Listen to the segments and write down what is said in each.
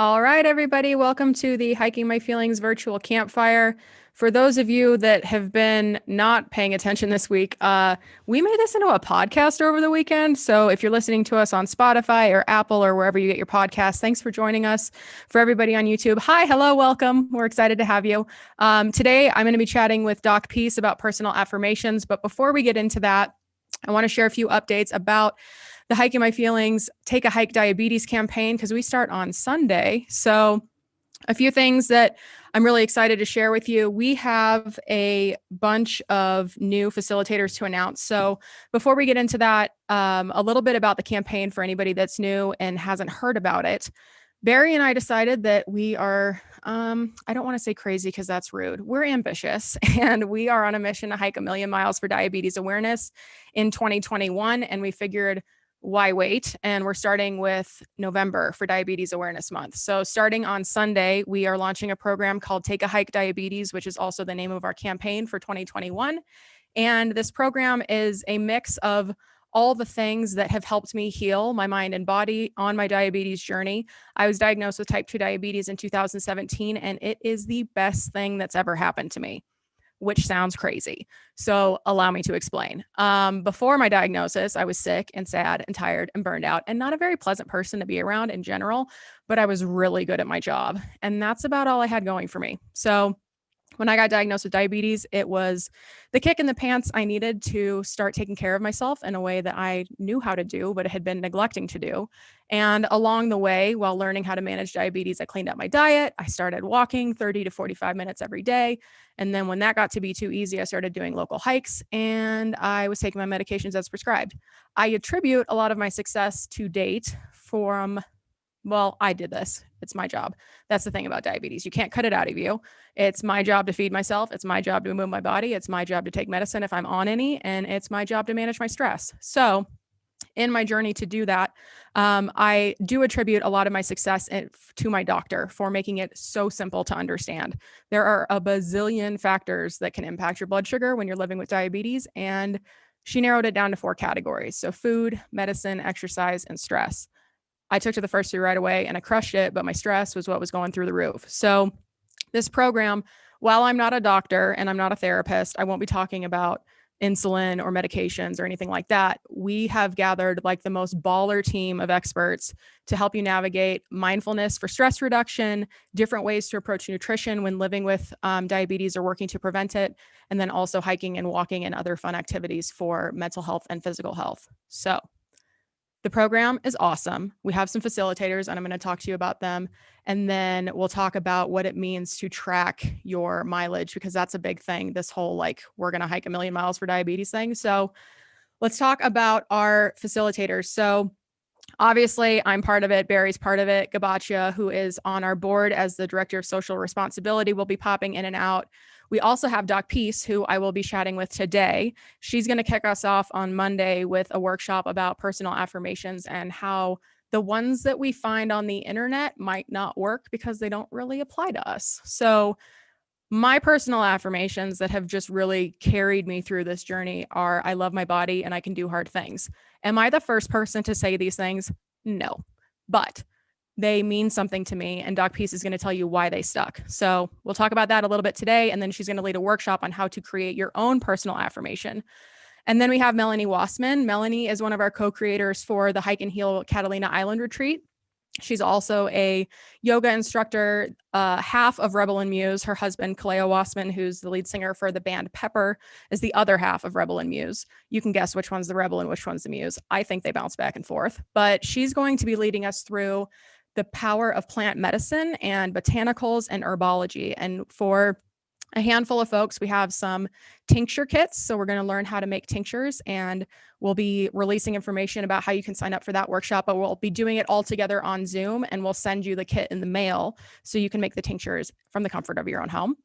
All right, everybody, welcome to the Hiking My Feelings virtual campfire. For those of you that have been not paying attention this week, we made this into a podcast over the weekend. So if you're listening to us on Spotify or Apple or wherever you get your podcasts, thanks for joining us. For everybody on YouTube, hi, hello, welcome. We're excited to have you. Today, I'm going to be chatting with doc.PEACE about personal affirmations. But before we get into that, I want to share a few updates about the Hiking My Feelings Take a Hike Diabetes campaign because we start on Sunday. So a few things that I'm really excited to share with you. We have a bunch of new facilitators to announce. So before we get into that, a little bit about the campaign for anybody that's new and hasn't heard about it. Barry and I decided that we are, I don't want to say crazy because that's rude. We're ambitious and we are on a mission to hike 1,000,000 miles for diabetes awareness in 2021. And we figured, why wait? And we're starting with November for Diabetes Awareness Month. So starting on Sunday, we are launching a program called Take a Hike Diabetes, which is also the name of our campaign for 2021. And this program is a mix of all the things that have helped me heal my mind and body on my diabetes journey. I was diagnosed with type 2 diabetes in 2017, and it is the best thing that's ever happened to me, which sounds crazy. So allow me to explain. Before my diagnosis, I was sick and sad and tired and burned out and not a very pleasant person to be around in general, but I was really good at my job. And that's about all I had going for me. So when I got diagnosed with diabetes, it was the kick in the pants I needed to start taking care of myself in a way that I knew how to do, but had been neglecting to do. And along the way, while learning how to manage diabetes, I cleaned up my diet. I started walking 30 to 45 minutes every day. And then when that got to be too easy, I started doing local hikes and I was taking my medications as prescribed. I attribute a lot of my success to date from, well, I did this. It's my job. That's the thing about diabetes. You can't cut it out of you. It's my job to feed myself. It's my job to move my body. It's my job to take medicine if I'm on any, and it's my job to manage my stress. So in my journey to do that, I do attribute a lot of my success to my doctor for making it so simple to understand. There are a bazillion factors that can impact your blood sugar when you're living with diabetes, and she narrowed it down to 4 categories. So food, medicine, exercise, and stress. I took to the first 3 right away and I crushed it, but my stress was what was going through the roof. So this program, while I'm not a doctor and I'm not a therapist, I won't be talking about insulin or medications or anything like that. We have gathered like the most baller team of experts to help you navigate mindfulness for stress reduction, different ways to approach nutrition when living with diabetes or working to prevent it, and then also hiking and walking and other fun activities for mental health and physical health. So the program is awesome. We have some facilitators, and I'm going to talk to you about them. And then we'll talk about what it means to track your mileage, because that's a big thing, this whole like, we're going to hike 1,000,000 miles for diabetes thing. So let's talk about our facilitators. So obviously, I'm part of it. Barry's part of it. Gabacha, who is on our board as the director of social responsibility, will be popping in and out. We also have doc.PEACE, who I will be chatting with today. She's going to kick us off on Monday with a workshop about personal affirmations and how the ones that we find on the internet might not work because they don't really apply to us. So my personal affirmations that have just really carried me through this journey are, I love my body and I can do hard things. Am I the first person to say these things? No, but they mean something to me, and doc.PEACE is going to tell you why they stuck. So we'll talk about that a little bit today, and then she's going to lead a workshop on how to create your own personal affirmation. And then we have Melanie Wassman. Melanie is one of our co-creators for the Hike and Heal Catalina Island Retreat. She's also a yoga instructor, half of Rebel and Muse. Her husband, Kaleo Wassman, who's the lead singer for the band Pepper, is the other half of Rebel and Muse. You can guess which one's the Rebel and which one's the Muse. I think they bounce back and forth, but she's going to be leading us through the power of plant medicine and botanicals and herbology. And for a handful of folks, we have some tincture kits. So we're going to learn how to make tinctures, and we'll be releasing information about how you can sign up for that workshop, but we'll be doing it all together on Zoom, and we'll send you the kit in the mail so you can make the tinctures from the comfort of your own home.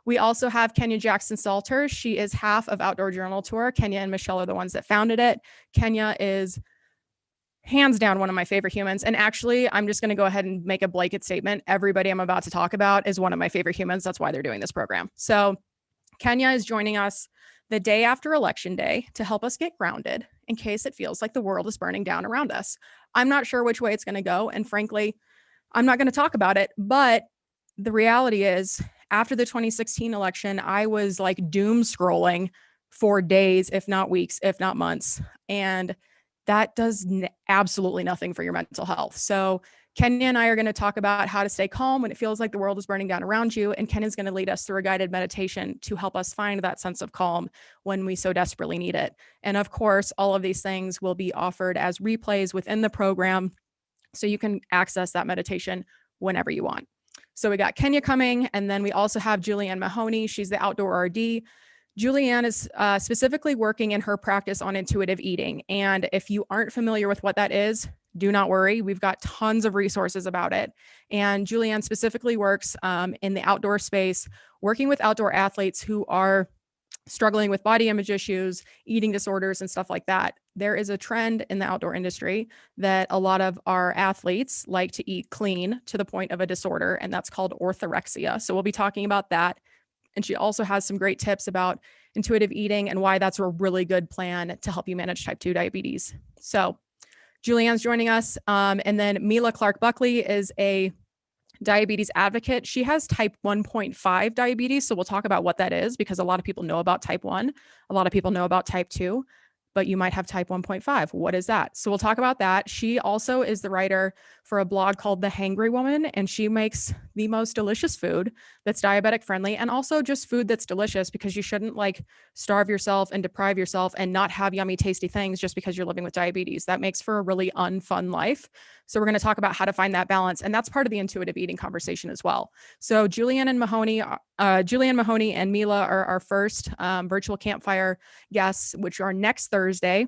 We also have Kenya Jackson Salter. She is half of Outdoor Journal Tour. Kenya and Michelle are the ones that founded it. Kenya is hands down one of my favorite humans. And actually, I'm just going to go ahead and make a blanket statement. Everybody I'm about to talk about is one of my favorite humans. That's why they're doing this program. So Kenya is joining us the day after Election Day to help us get grounded in case it feels like the world is burning down around us. I'm not sure which way it's going to go. And frankly, I'm not going to talk about it, but the reality is after the 2016 election, I was like doom scrolling for days, if not weeks, if not months. And that does absolutely nothing for your mental health. So Kenya and I are going to talk about how to stay calm when it feels like the world is burning down around you. And Kenya's going to lead us through a guided meditation to help us find that sense of calm when we so desperately need it. And of course, all of these things will be offered as replays within the program, so you can access that meditation whenever you want. So we got Kenya coming, and then we also have Julianne Mahoney. She's the outdoor RD. Julianne is specifically working in her practice on intuitive eating. And if you aren't familiar with what that is, do not worry. We've got tons of resources about it. And Julianne specifically works in the outdoor space, working with outdoor athletes who are struggling with body image issues, eating disorders, and stuff like that. There is a trend in the outdoor industry that a lot of our athletes like to eat clean to the point of a disorder, and that's called orthorexia. So we'll be talking about that. And she also has some great tips about intuitive eating and why that's a really good plan to help you manage type 2 diabetes. So Julianne's joining us. And then Mila Clark-Buckley is a diabetes advocate. She has type 1.5 diabetes. So we'll talk about what that is, because a lot of people know about type 1. A lot of people know about type 2, but you might have type 1.5. What is that? So we'll talk about that. She also is the writer for a blog called The Hangry Woman, and she makes the most delicious food that's diabetic friendly, and also just food that's delicious, because you shouldn't like starve yourself and deprive yourself and not have yummy, tasty things just because you're living with diabetes. That makes for a really unfun life. So we're going to talk about how to find that balance, and that's part of the intuitive eating conversation as well. So Julianne Mahoney and Mila are our first virtual campfire guests, which are next Thursday,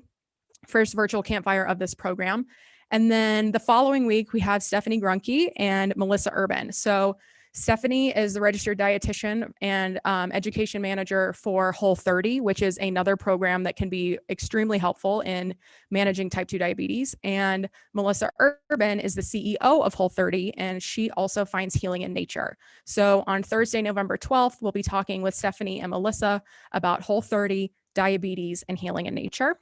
first virtual campfire of this program. And then the following week, we have Stephanie Grunke and Melissa Urban. So Stephanie is the registered dietitian and education manager for Whole30, which is another program that can be extremely helpful in managing type 2 diabetes. And Melissa Urban is the CEO of Whole30, and she also finds healing in nature. So on Thursday, November 12th, we'll be talking with Stephanie and Melissa about Whole30, diabetes, and healing in nature.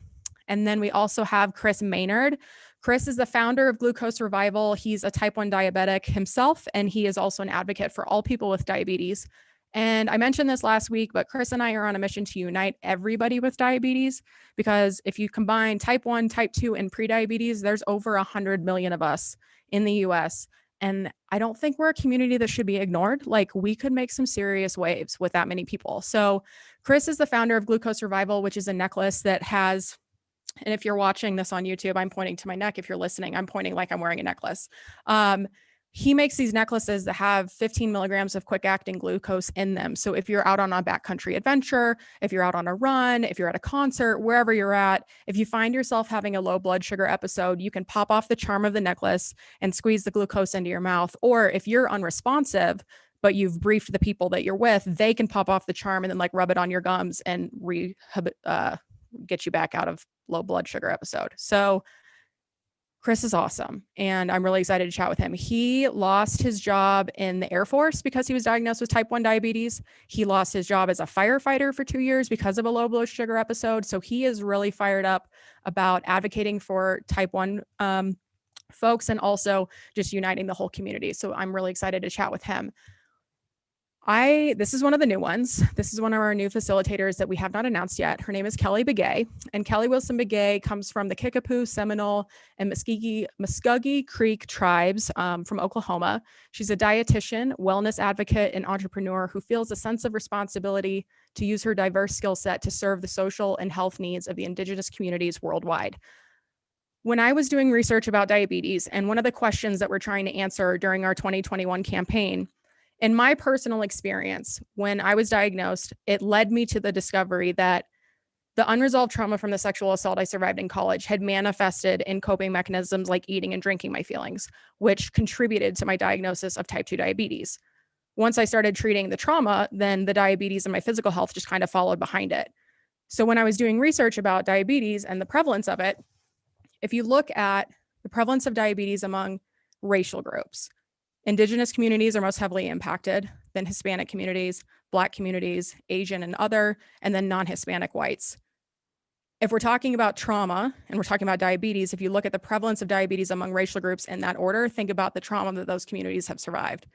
And then we also have Chris Maynard. Chris is the founder of Glucose Revival. He's a type 1 diabetic himself, and he is also an advocate for all people with diabetes. And I mentioned this last week, but Chris and I are on a mission to unite everybody with diabetes, because if you combine type 1, type 2, and prediabetes, there's over 100 million of us in the US. And I don't think we're a community that should be ignored. Like, we could make some serious waves with that many people. So Chris is the founder of Glucose Revival, which is a necklace that has, and if you're watching this on YouTube, I'm pointing to my neck. If you're listening, I'm pointing like I'm wearing a necklace. He makes these necklaces that have 15 milligrams of quick acting glucose in them. So if you're out on a backcountry adventure, if you're out on a run, if you're at a concert, wherever you're at, if you find yourself having a low blood sugar episode, you can pop off the charm of the necklace and squeeze the glucose into your mouth. Or if you're unresponsive, but you've briefed the people that you're with, they can pop off the charm and then like rub it on your gums and get you back out of low blood sugar episode. So Chris is awesome, and I'm really excited to chat with him. He lost his job in the Air Force because he was diagnosed with type 1 diabetes. He lost his job as a firefighter for 2 years because of a low blood sugar episode. So he is really fired up about advocating for type 1 folks, and also just uniting the whole community. So I'm really excited to chat with him. This is one of the new ones. This is one of our new facilitators that we have not announced yet. Her name is Kelly Begay, and Kelly Wilson Begay comes from the Kickapoo, Seminole, and Muskogee Creek tribes from Oklahoma. She's a dietitian, wellness advocate, and entrepreneur who feels a sense of responsibility to use her diverse skill set to serve the social and health needs of the Indigenous communities worldwide. When I was doing research about diabetes, and one of the questions that we're trying to answer during our 2021 campaign, in my personal experience, when I was diagnosed, it led me to the discovery that the unresolved trauma from the sexual assault I survived in college had manifested in coping mechanisms like eating and drinking my feelings, which contributed to my diagnosis of type 2 diabetes. Once I started treating the trauma, then the diabetes and my physical health just kind of followed behind it. So when I was doing research about diabetes and the prevalence of it, if you look at the prevalence of diabetes among racial groups, Indigenous communities are most heavily impacted, then Hispanic communities, Black communities, Asian and other, and then non-Hispanic whites. If we're talking about trauma and we're talking about diabetes, if you look at the prevalence of diabetes among racial groups in that order, think about the trauma that those communities have survived: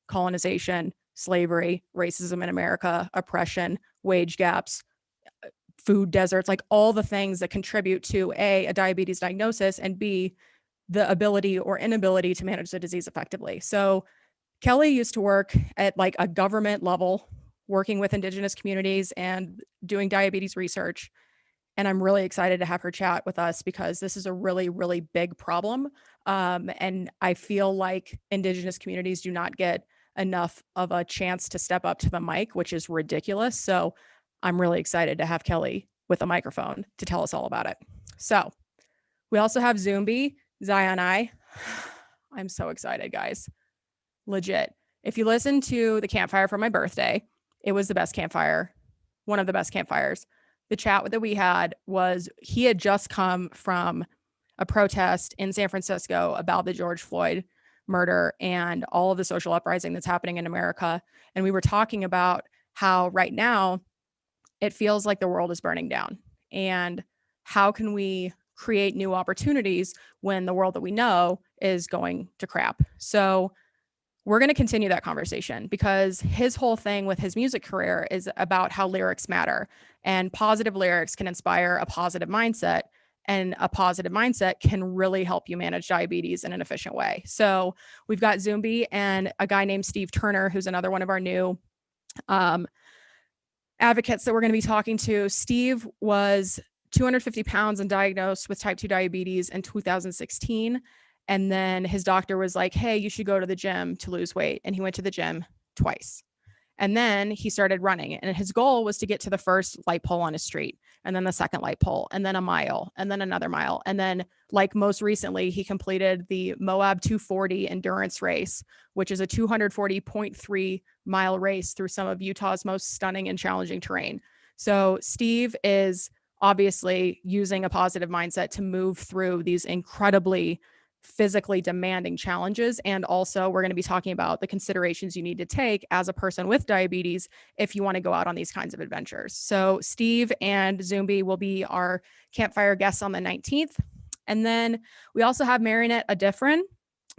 colonization, slavery, racism in America, oppression, wage gaps, food deserts, like all the things that contribute to a diabetes diagnosis, and B, the ability or inability to manage the disease effectively. So Kelly used to work at like a government level, working with Indigenous communities and doing diabetes research. And I'm really excited to have her chat with us because this is a really, really big problem. And I feel like Indigenous communities do not get enough of a chance to step up to the mic, which is ridiculous. So I'm really excited to have Kelly with a microphone to tell us all about it. So we also have Zumbi, Zion I. I'm so excited, guys. Legit. If you listen to the campfire for my birthday, it was the best campfire, one of the best campfires. The chat that we had was he had just come from a protest in San Francisco about the George Floyd murder and all of the social uprising that's happening in America. And we were talking about how right now it feels like the world is burning down. And how can we create new opportunities when the world that we know is going to crap? So we're going to continue that conversation because his whole thing with his music career is about how lyrics matter, and positive lyrics can inspire a positive mindset, and a positive mindset can really help you manage diabetes in an efficient way. So we've got Zumbi and a guy named Steve Turner, who's another one of our new advocates that we're going to be talking to. Steve was 250 pounds and diagnosed with type 2 diabetes in 2016. And then his doctor was like, hey, you should go to the gym to lose weight. And he went to the gym twice. And then he started running. And his goal was to get to the first light pole on his street, and then the second light pole, and then a mile, and then another mile. And then, like most recently, he completed the Moab 240 endurance race, which is a 240.3 mile race through some of Utah's most stunning and challenging terrain. So Steve is obviously using a positive mindset to move through these incredibly physically demanding challenges. And also, we're going to be talking about the considerations you need to take as a person with diabetes if you want to go out on these kinds of adventures. So Steve and Zumbi will be our campfire guests on the 19th. And then we also have Marinette Adifrin.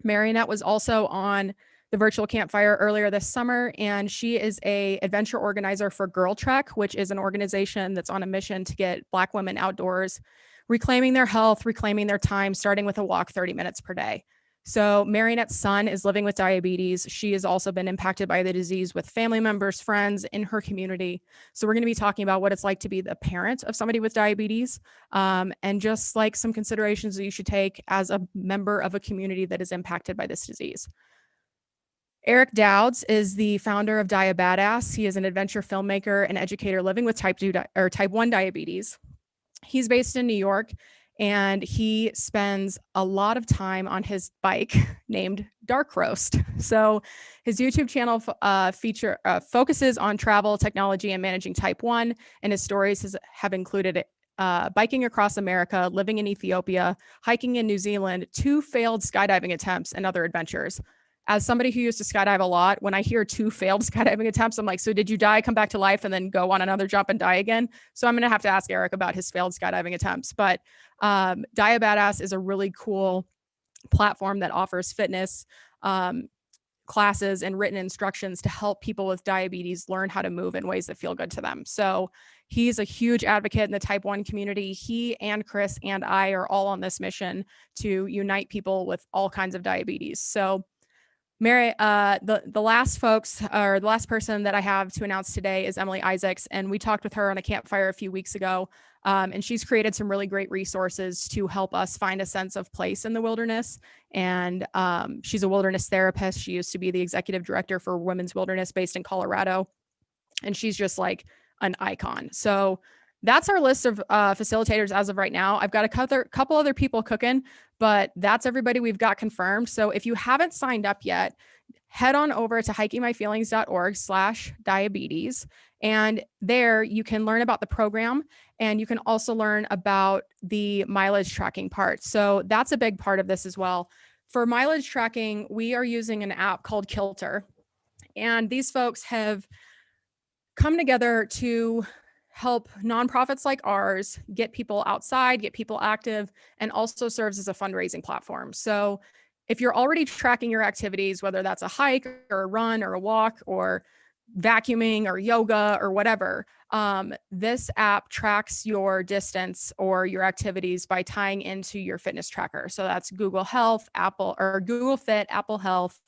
Marinette was also on the virtual campfire earlier this summer, and she is a adventure organizer for Girl Trek, which is an organization that's on a mission to get Black women outdoors, reclaiming their health, reclaiming their time, starting with a walk 30 minutes per day. So Marinette's son is living with diabetes. She has also been impacted by the disease with family members, friends in her community. So we're going to be talking about what it's like to be the parent of somebody with diabetes, and just like some considerations that you should take as a member of a community that is impacted by this disease. Eric Dowds is the founder of Badass. He is an adventure filmmaker and educator living with type 1 diabetes. He's based in New York, and he spends a lot of time on his bike named Dark Roast. So his YouTube channel focuses on travel, technology, and managing type 1, and his stories have included biking across America, living in Ethiopia, hiking in New Zealand, 2 failed skydiving attempts, and other adventures. As somebody who used to skydive a lot, when I hear 2 failed skydiving attempts, I'm like, so did you die, come back to life, and then go on another jump and die again? So I'm going to have to ask Eric about his failed skydiving attempts. But Badass is a really cool platform that offers fitness classes and written instructions to help people with diabetes learn how to move in ways that feel good to them. So he's a huge advocate in the type 1 community. He and Chris and I are all on this mission to unite people with all kinds of diabetes. So Mary, the last person that I have to announce today is Emily Isaacs, and we talked with her on a campfire a few weeks ago, and she's created some really great resources to help us find a sense of place in the wilderness. And she's a wilderness therapist. She used to be the executive director for Women's Wilderness based in Colorado, and she's just like an icon. So that's our list of facilitators as of right now. I've got a couple other people cooking, but that's everybody we've got confirmed. So if you haven't signed up yet, head on over to hikingmyfeelings.org/diabetes. And there you can learn about the program, and you can also learn about the mileage tracking part. So that's a big part of this as well. For mileage tracking, we are using an app called Kilter. And these folks have come together to help nonprofits like ours get people outside, get people active, and also serves as a fundraising platform. So if you're already tracking your activities, whether that's a hike or a run or a walk or vacuuming or yoga or whatever, this app tracks your distance or your activities by tying into your fitness tracker. So that's Google Health, Apple or Google Fit, Apple Health,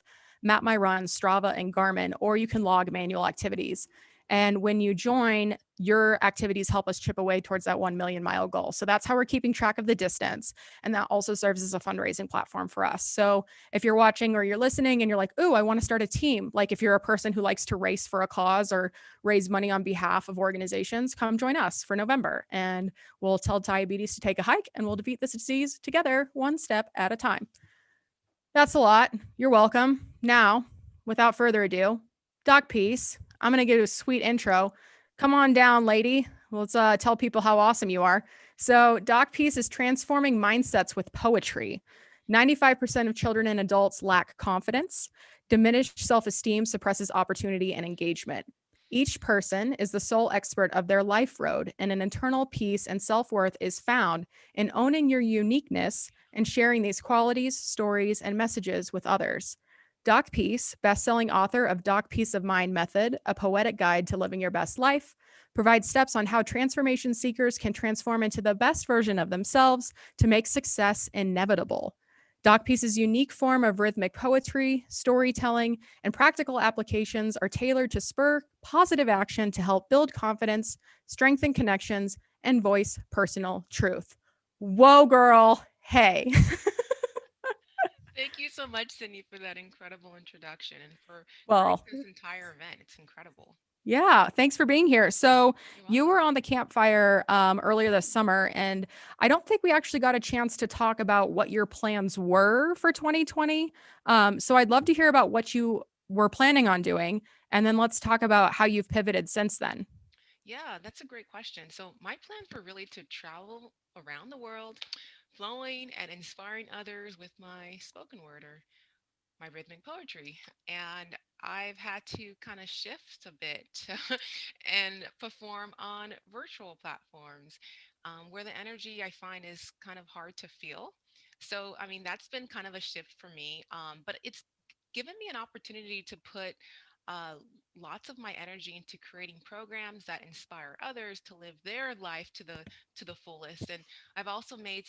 Map My Run, Strava, and Garmin, or you can log manual activities. And when you join, your activities help us chip away towards that 1 million mile goal. So that's how we're keeping track of the distance. And that also serves as a fundraising platform for us. So if you're watching or you're listening and you're like, oh, I want to start a team, like if you're a person who likes to race for a cause or raise money on behalf of organizations, come join us for November. And we'll tell diabetes to take a hike and we'll defeat this disease together, one step at a time. That's a lot. You're welcome. Now, without further ado, doc.PEACE, I'm going to give you a sweet intro. Come on down, lady. Let's tell people how awesome you are. So, doc.PEACE is transforming mindsets with poetry. 95% of children and adults lack confidence. Diminished self-esteem suppresses opportunity and engagement. Each person is the sole expert of their life road, and an internal peace and self-worth is found in owning your uniqueness and sharing these qualities, stories, and messages with others. doc.PEACE, best-selling author of Peace of Mind Method, a poetic guide to living your best life, provides steps on how transformation seekers can transform into the best version of themselves to make success inevitable. doc.PEACE's unique form of rhythmic poetry, storytelling, and practical applications are tailored to spur positive action to help build confidence, strengthen connections, and voice personal truth. Whoa, girl. Hey. Thank you so much, Cindy, for that incredible introduction and for creating Well, this entire event. It's incredible. yeah, thanks for being here. So, You're you welcome. were on the campfire earlier this summer, and I don't think we actually got a chance to talk about what your plans were for 2020. So, I'd love to hear about what you were planning on doing, and then let's talk about how you've pivoted since then. Yeah, that's a great question. So, my plans were really to travel around the world, flowing and inspiring others with my spoken word or my rhythmic poetry. And I've had to kind of shift a bit and perform on virtual platforms where the energy I find is kind of hard to feel. So, I mean, that's been kind of a shift for me, but it's given me an opportunity to put uh, lots of my energy into creating programs that inspire others to live their life to the fullest. And I've also made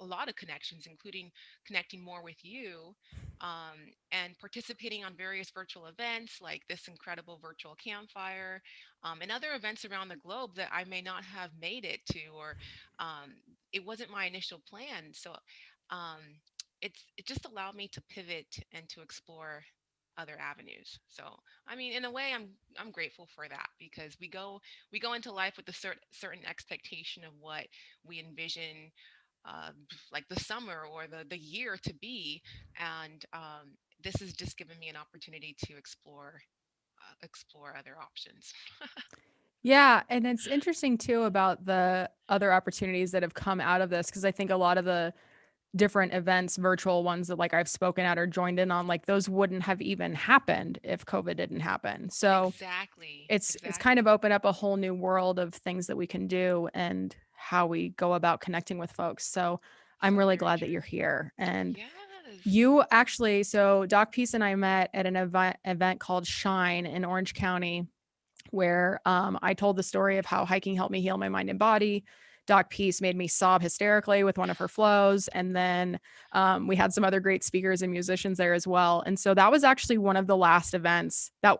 a lot of connections, including connecting more with you and participating on various virtual events like this incredible virtual campfire and other events around the globe that I may not have made it to, or um, it wasn't my initial plan. So um, it just allowed me to pivot and to explore other avenues. So I mean, in a way, I'm grateful for that because we go into life with a certain expectation of what we envision uh, like the summer or the year to be, and this has just given me an opportunity to explore other options. Yeah, and it's interesting too about the other opportunities that have come out of this because I think a lot of the different events, virtual ones that like I've spoken at or joined in on, like those wouldn't have even happened if COVID didn't happen. So Exactly, it's kind of exactly. opened up a whole new world of things that we can do and how we go about connecting with folks. So I'm So really very glad that true. you're here. And Yes. you actually, so doc.PEACE and I met at an event called Shine in Orange County where I told the story of how hiking helped me heal my mind and body. doc.PEACE made me sob hysterically with one of her flows. And then we had some other great speakers and musicians there as well. And so that was actually one of the last events that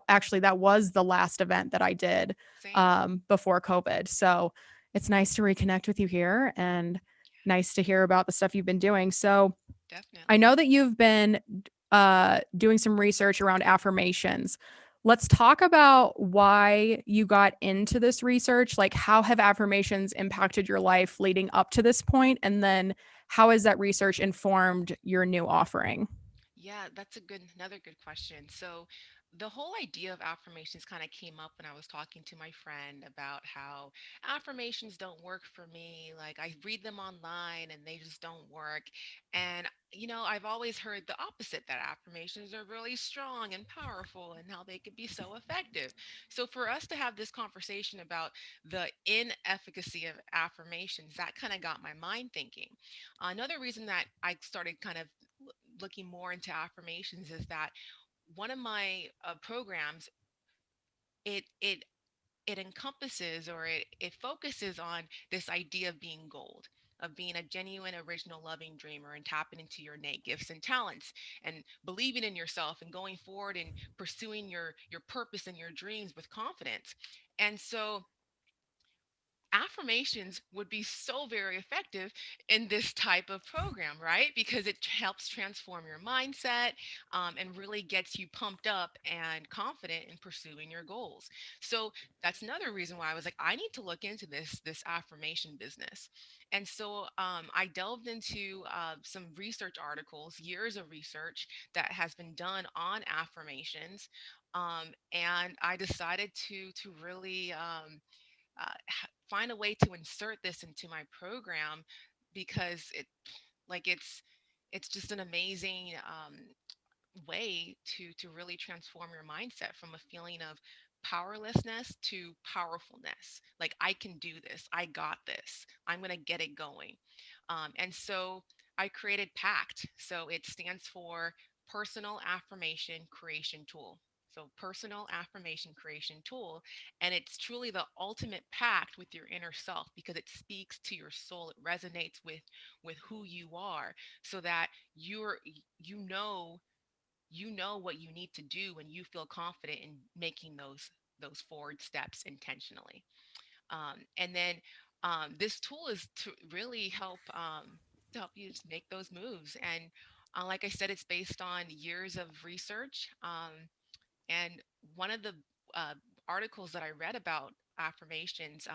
was the last event that I did Same. before COVID. So it's nice to reconnect with you here and nice to hear about the stuff you've been doing. So I Definitely. know that you've been doing some research around affirmations. Let's talk about why you got into this research. Like, how have affirmations impacted your life leading up to this point? And then, how has that research informed your new offering? Yeah, that's another good question. So the whole idea of affirmations kind of came up when I was talking to my friend about how affirmations don't work for me. Like, I read them online and they just don't work. And, I've always heard the opposite, that affirmations are really strong and powerful and how they could be so effective. So, for us to have this conversation about the inefficacy of affirmations, that kind of got my mind thinking. Another reason that I started kind of looking more into affirmations is that one of my programs, it it encompasses, or it focuses on this idea of being gold, of being a genuine, original, loving dreamer, and tapping into your innate gifts and talents, and believing in yourself, and going forward and pursuing your purpose and your dreams with confidence. And so affirmations would be so very effective in this type of program, right? Because it helps transform your mindset, and really gets you pumped up and confident in pursuing your goals. So that's another reason why I was like, I need to look into this affirmation business. And so I delved into some research articles, years of research that has been done on affirmations, and I decided to really find a way to insert this into my program, because it's just an amazing way to really transform your mindset from a feeling of powerlessness to powerfulness. Like, I can do this, I got this, I'm going to get it going. And so I created PACT. So it stands for Personal Affirmation Creation Tool. So, personal affirmation creation tool. And it's truly the ultimate pact with your inner self, because it speaks to your soul. It resonates with who you are, so that you're you know you know what you need to do when you feel confident in making those forward steps intentionally. And then this tool is to help you just make those moves. And like I said, it's based on years of research. And one of the uh, articles that I read about affirmations,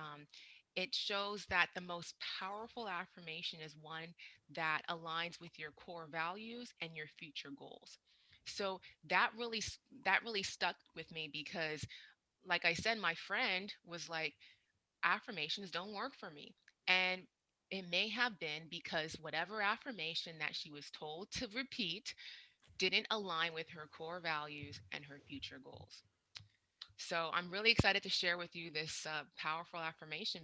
it shows that the most powerful affirmation is one that aligns with your core values and your future goals. So that really stuck with me, because, like I said, my friend was like, affirmations don't work for me. And it may have been because whatever affirmation that she was told to repeat didn't align with her core values and her future goals. So I'm really excited to share with you this powerful affirmation,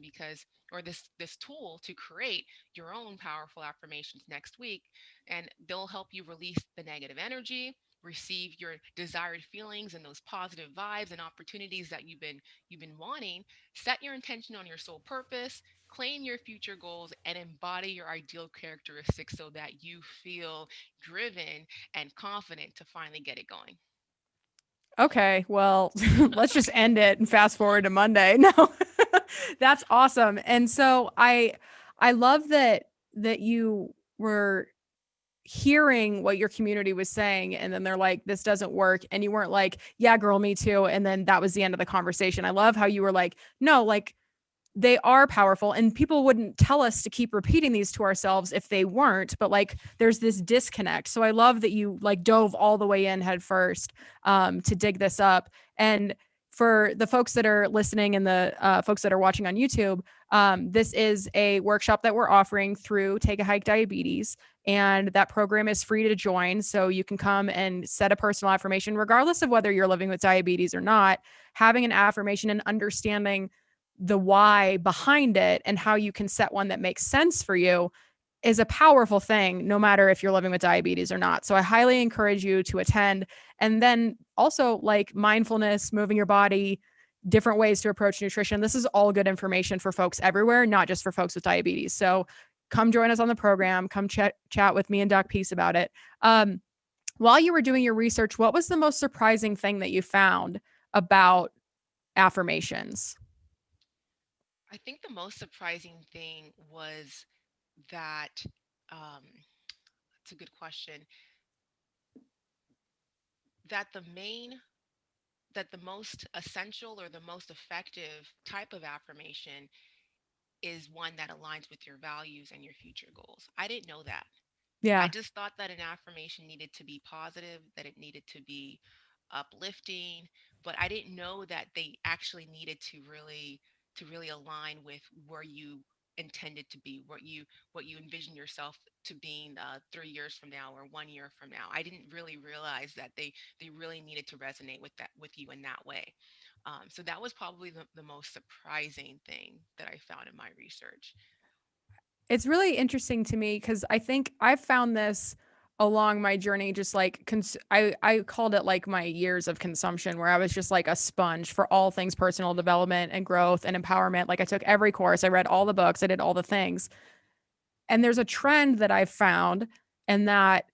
or this tool to create your own powerful affirmations next week, and they'll help you release the negative energy, receive your desired feelings and those positive vibes and opportunities that you've been wanting, set your intention on your soul purpose, claim your future goals, and embody your ideal characteristics so that you feel driven and confident to finally get it going. Okay, well, let's just end it and fast forward to Monday. No. That's awesome. And so I love that you were hearing what your community was saying, and then they're like, this doesn't work, and you weren't like, yeah girl, me too, and then that was the end of the conversation. I love how you were like, no, like, they are powerful, and people wouldn't tell us to keep repeating these to ourselves if they weren't, but like there's this disconnect. So I love that you like dove all the way in head first, to dig this up. And for the folks that are listening and the folks that are watching on YouTube, this is a workshop that we're offering through Take a Hike Diabetes, and that program is free to join. So you can come and set a personal affirmation regardless of whether you're living with diabetes or not. Having an affirmation and understanding the why behind it and how you can set one that makes sense for you is a powerful thing, no matter if you're living with diabetes or not. So I highly encourage you to attend. And then also, like, mindfulness, moving your body, different ways to approach nutrition. This is all good information for folks everywhere, not just for folks with diabetes. So come join us on the program. Come chat with me and Doc.PEACE about it. While you were doing your research, what was the most surprising thing that you found about affirmations? I think the most surprising thing was that, it's a good question, that the most essential or the most effective type of affirmation is one that aligns with your values and your future goals. I didn't know that. I Yeah. just thought that an affirmation needed to be positive, that it needed to be uplifting, but I didn't know that they actually needed to really align with where you intended to be, what you envision yourself to being 3 years from now or 1 year from now. I didn't really realize that they really needed to resonate with that with you in that way. So that was probably the most surprising thing that I found in my research. It's really interesting to me because I think I've found this along my journey, just like I called it like my years of consumption, where I was just like a sponge for all things personal development and growth and empowerment. Like I took every course, I read all the books, I did all the things. And there's a trend that I've found, and that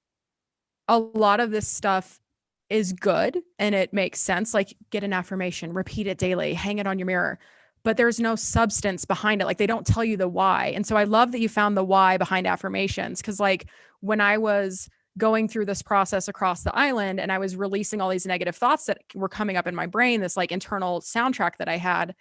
a lot of this stuff is good and it makes sense. Like, get an affirmation, repeat it daily, hang it on your mirror. But there's no substance behind it. Like, they don't tell you the why. And so I love that you found the why behind affirmations. Cause like when I was going through this process across the island and I was releasing all these negative thoughts that were coming up in my brain, this like internal soundtrack that I had,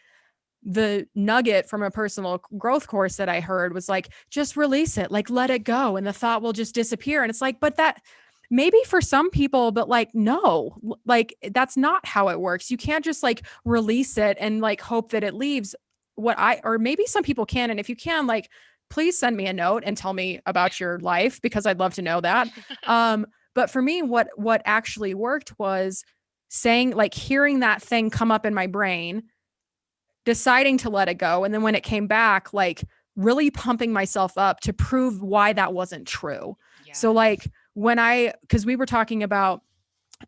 the nugget from a personal growth course that I heard was like, just release it, like let it go, and the thought will just disappear. And it's like, but that maybe for some people, but like, no, like that's not how it works. You can't just like release it and like hope that it leaves. Or maybe some people can. And if you can, like, please send me a note and tell me about your life because I'd love to know that. But for me, what actually worked was saying, like, hearing that thing come up in my brain, deciding to let it go. And then when it came back, like really pumping myself up to prove why that wasn't true. So Yes. like because we were talking about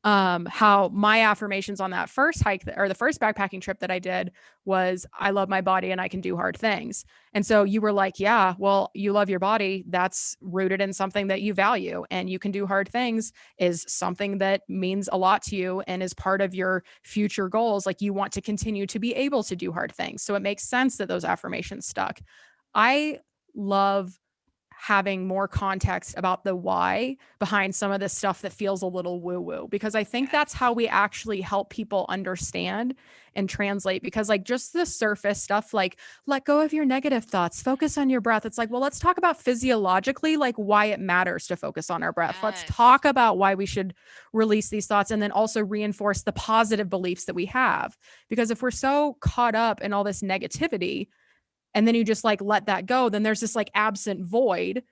how my affirmations on that first hike or the first backpacking trip that I did was, I love my body and I can do hard things. And so you were like, yeah, well, you love your body. That's rooted in something that you value, and you can do hard things is something that means a lot to you and is part of your future goals. Like, you want to continue to be able to do hard things. So it makes sense that those affirmations stuck. I love having more context about the why behind some of this stuff that feels a little woo woo, because I think that's how Yes. we actually help people understand and translate. Because, like, just the surface stuff, like, let go of your negative thoughts, focus on your breath. It's like, well, let's talk about physiologically, like, why it matters to focus on our breath. Let's Yes. talk about why we should release these thoughts and then also reinforce the positive beliefs that we have. Because if we're so caught up in all this negativity, and then you just like let that go, then there's this like absent void.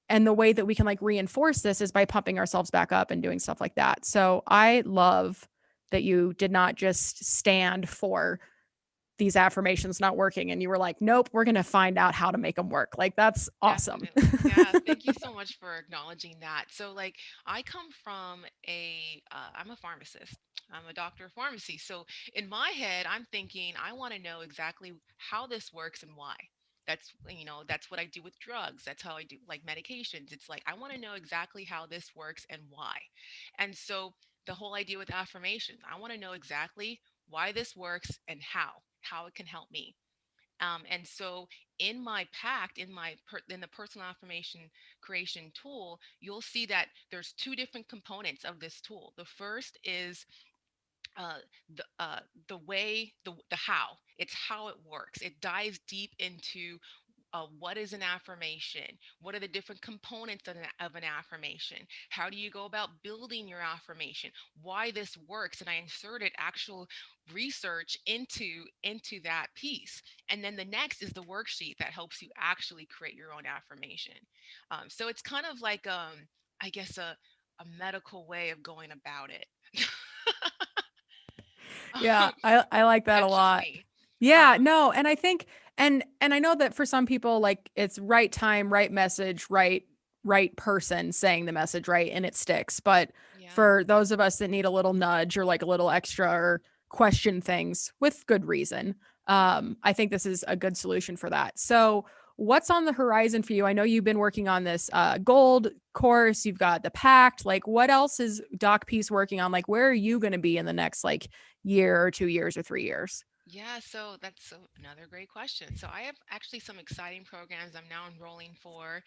And the way that we can like reinforce this is by pumping ourselves back up and doing stuff like that. So I love that you did not just stand for these affirmations not working and you were like, nope, we're going to find out how to make them work. Like, that's awesome. Definitely. Yeah. Thank you so much for acknowledging that. So, like, I come from I'm a pharmacist. I'm a doctor of pharmacy. So, in my head, I'm thinking, I want to know exactly how this works and why. That's what I do with drugs. That's how I do like medications. It's like, I want to know exactly how this works and why. And so, the whole idea with affirmations, I want to know exactly why this works and how it can help me. And so in my pact, in the personal affirmation creation tool, you'll see that there's two different components of this tool. The first is uh, the way, the how. It's how it works. It dives deep into what is an affirmation? What are the different components of an affirmation? How do you go about building your affirmation? Why this works? And I inserted actual research into that piece. And then the next is the worksheet that helps you actually create your own affirmation. So it's kind of like I guess a medical way of going about it. Yeah, I like that a That's just lot. me. Yeah, Um, no, and I think, and I know that for some people, like, it's right time, right message, right person saying the message right, and it sticks. But yeah. for those of us that need a little nudge or like a little extra or question things with good reason, I think this is a good solution for that. So what's on the horizon for you? I know you've been working on this gold course, you've got the pact. Like, what else is doc.PEACE working on? Like, where are you going to be in the next like year or 2 years or 3 years? Yeah, so another great question. So I have actually some exciting programs I'm now enrolling for.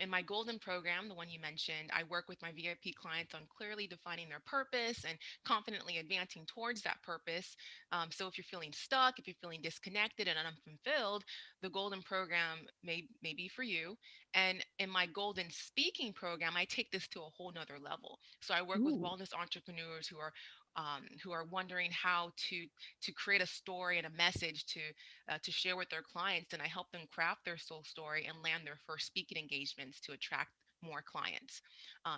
In my golden program, the one you mentioned, I work with my VIP clients on clearly defining their purpose and confidently advancing towards that purpose. So if you're feeling stuck, if you're feeling disconnected and unfulfilled, the golden program may be for you. And in my golden speaking program, I take this to a whole nother level. So I work with Ooh. wellness entrepreneurs who are wondering how to create a story and a message to share with their clients, and I help them craft their soul story and land their first speaking engagements to attract more clients.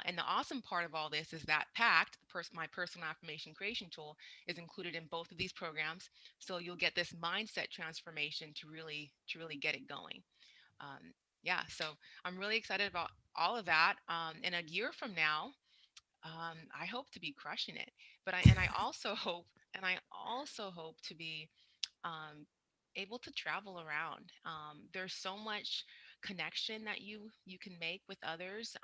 And the awesome part of all this is that Pact, my personal affirmation creation tool, is included in both of these programs. So you'll get this mindset transformation to really get it going. Yeah, so I'm really excited about all of that. In a year from now, I hope to be crushing it. I also hope, to be um, able to travel around. There's so much connection that you can make with others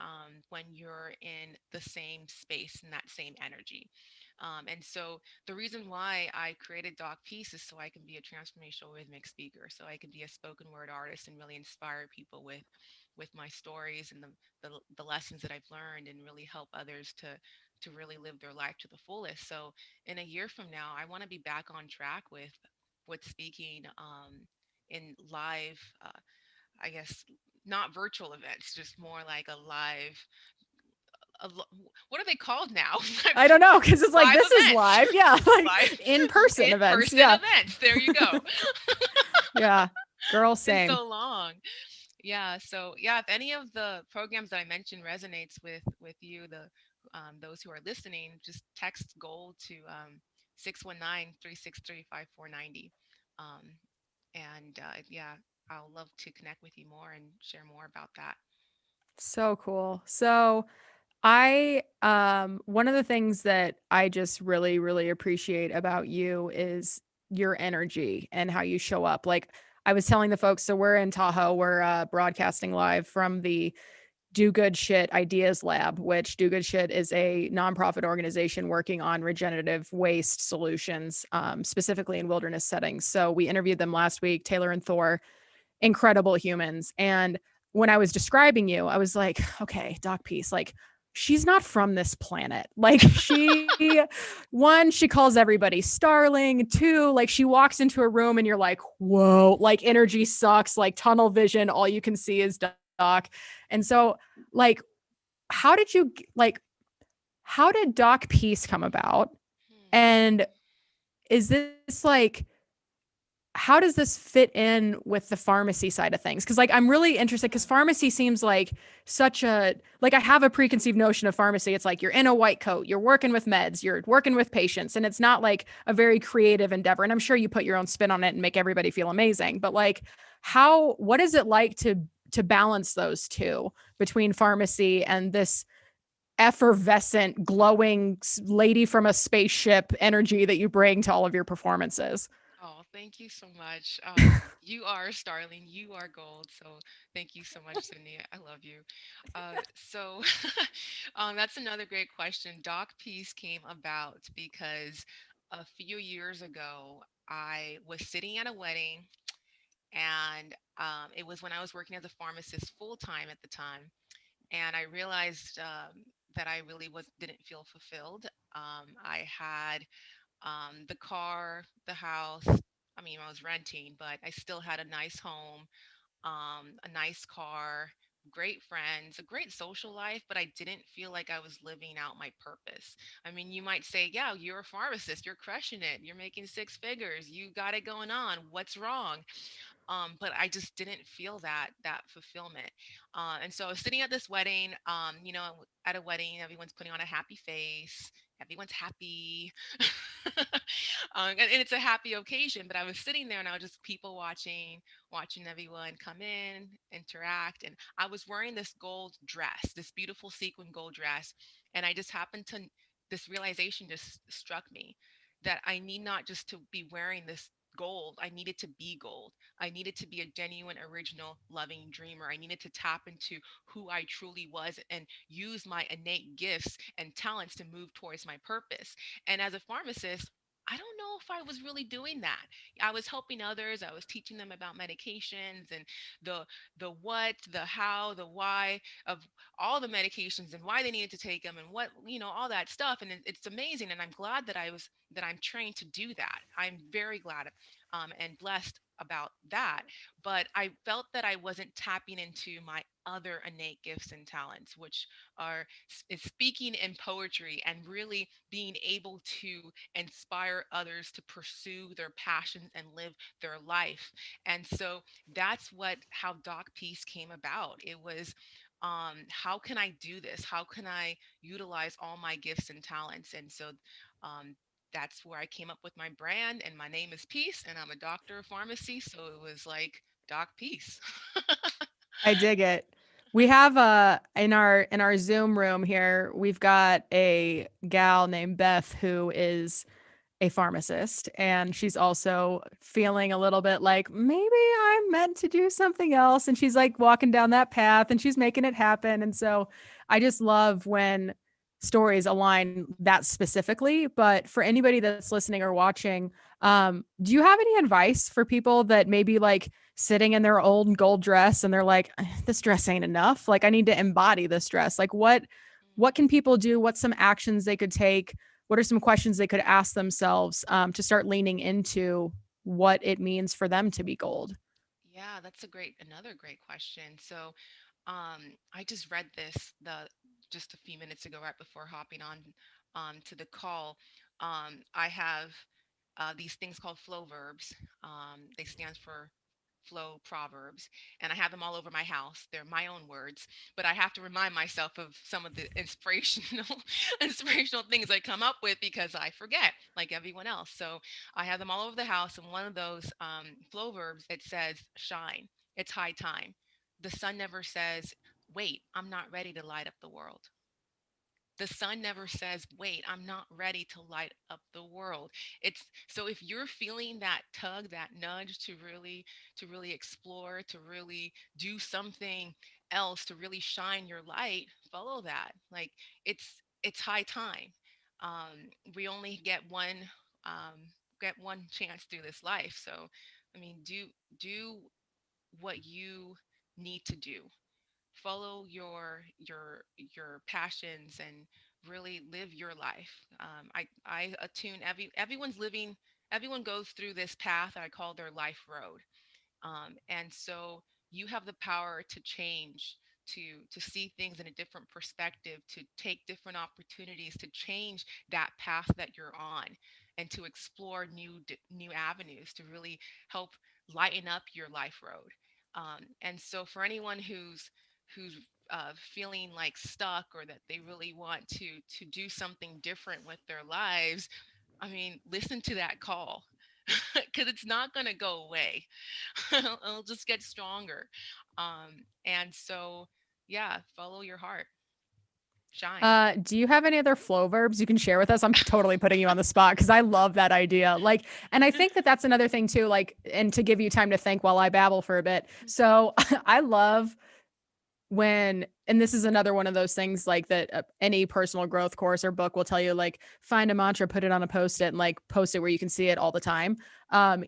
when you're in the same space and that same energy. And so the reason why I created doc.PEACE is so I can be a transformational rhythmic speaker, so I can be a spoken word artist and really inspire people with my stories and the lessons that I've learned, and really help others to really live their life to the fullest. So in a year from now, I want to be back on track with speaking in live, I guess, not virtual events, just more like a live. What are they called now? I don't know because it's like Live this is events, live. Yeah, like live in person events. in-person Yeah. events. There you go. Yeah. Girl, It's been same. so long. Yeah. So yeah, if any of the programs that I mentioned resonates with you, the those who are listening, just text gold to 619 Um, and yeah, I'll love to connect with you more and share more about that. So cool. So I one of the things that I just really really appreciate about you is your energy and how you show up. Like I was telling the folks, so we're in Tahoe, we're broadcasting live from the Do Good Shit Ideas Lab, which Do Good Shit is a nonprofit organization working on regenerative waste solutions, specifically in wilderness settings. So we interviewed them last week, Taylor and Thor, incredible humans. And when I was describing you, I was like, okay, doc.PEACE, like she's not from this planet. Like one, she calls everybody starling. Two, like she walks into a room and you're like, whoa, like energy sucks, like tunnel vision. All you can see is doc. And so like, how did you like, how did doc.PEACE come about? Hmm. And is this like, how does this fit in with the pharmacy side of things? Because like I'm really interested because Yeah. pharmacy seems like such a like I have a preconceived notion of pharmacy. It's like you're in a white coat, you're working with meds, you're working with patients, and it's not like a very creative endeavor. And I'm sure you put your own spin on it and make everybody feel amazing. But like how what is it like to balance those two between pharmacy and this effervescent, glowing lady from a spaceship energy that you bring to all of your performances? Oh, thank you so much. You are Starling. You are gold. So thank you so much, Sydney. I love you. So that's another great question. Doc Peace came about because a few years ago, I was sitting at a wedding, and it was when I was working as a pharmacist full time at the time, and I realized that I really was didn't feel fulfilled. I had the car, the house. I mean, I was renting, but I still had a nice home, a nice car, great friends, a great social life, but I didn't feel like I was living out my purpose. I mean, you might say, yeah, you're a pharmacist, you're crushing it, you're making six figures, you got it going on. What's wrong? But I just didn't feel that fulfillment. And so I was sitting at this wedding. At a wedding, everyone's putting on a happy face. Everyone's happy, and it's a happy occasion. But I was sitting there and I was just people watching, watching everyone come in, interact, and I was wearing this gold dress, this beautiful sequin gold dress, and I just happened to. This realization just struck me that I need not just to be wearing this gold. I needed to be gold. I needed to be a genuine, original, loving dreamer. I needed to tap into who I truly was and use my innate gifts and talents to move towards my purpose. And as a pharmacist, I don't know if I was really doing that. I was helping others. I was teaching them about medications and the the what, the how, the why of all the medications and why they needed to take them and what, all that stuff. And it's amazing. And I'm glad that I'm trained to do that. I'm very glad and blessed about that. But I felt that I wasn't tapping into my other innate gifts and talents, which are is speaking in poetry and really being able to inspire others to pursue their passions and live their life. And so that's what how Doc Peace came about. It was how can I do this? How can I utilize all my gifts and talents? And so um, that's where I came up with my brand. And my name is Peace, and I'm a doctor of pharmacy. So it was like Doc Peace. I dig it. We have in our Zoom room here, we've got a gal named Beth who is a pharmacist, and she's also feeling a little bit like maybe I'm meant to do something else, and she's like walking down that path and she's making it happen. And so I just love when stories align that specifically. But for anybody that's listening or watching, do you have any advice for people that maybe like sitting in their old gold dress and they're like, this dress ain't enough, like I need to embody this dress? Like what can people do? What's some actions they could take? What are some questions they could ask themselves, to start leaning into what it means for them to be gold? Yeah, that's a another great question. So, I just read this the just a few minutes ago, right before hopping on to the call. I have these things called flow verbs. They stand for flow proverbs, and I have them all over my house. They're my own words, but I have to remind myself of some of the inspirational inspirational things I come up with because I forget, like everyone else. So I have them all over the house, and one of those flow verbs, it says shine. It's high time. The sun never says, wait, I'm not ready to light up the world. The sun never says, wait, I'm not ready to light up the world. It's so if you're feeling that tug, that nudge to really explore, to really do something else, to really shine your light, follow that. Like it's high time. We only um, get one chance through this life. So I mean, do what you need to do. Follow your passions and really live your life. I attune everyone's living. Everyone goes through this path I call their life road, and so you have the power to change, to see things in a different perspective, to take different opportunities, to change that path that you're on, and to explore new avenues to really help lighten up your life road. And so for anyone who's feeling like stuck, or that they really want to do something different with their lives, I mean, listen to that call because it's not going to go away. It'll just get stronger. And so, yeah, follow your heart, shine. Do you have any other flow verbs you can share with us? I'm totally putting you on the spot because I love that idea. Like, and I think that that's another thing too. Like, and to give you time to think while I babble for a bit. So I love when, and this is another one of those things like that, any personal growth course or book will tell you, like, find a mantra, put it on a post-it, and like post it where you can see it all the time.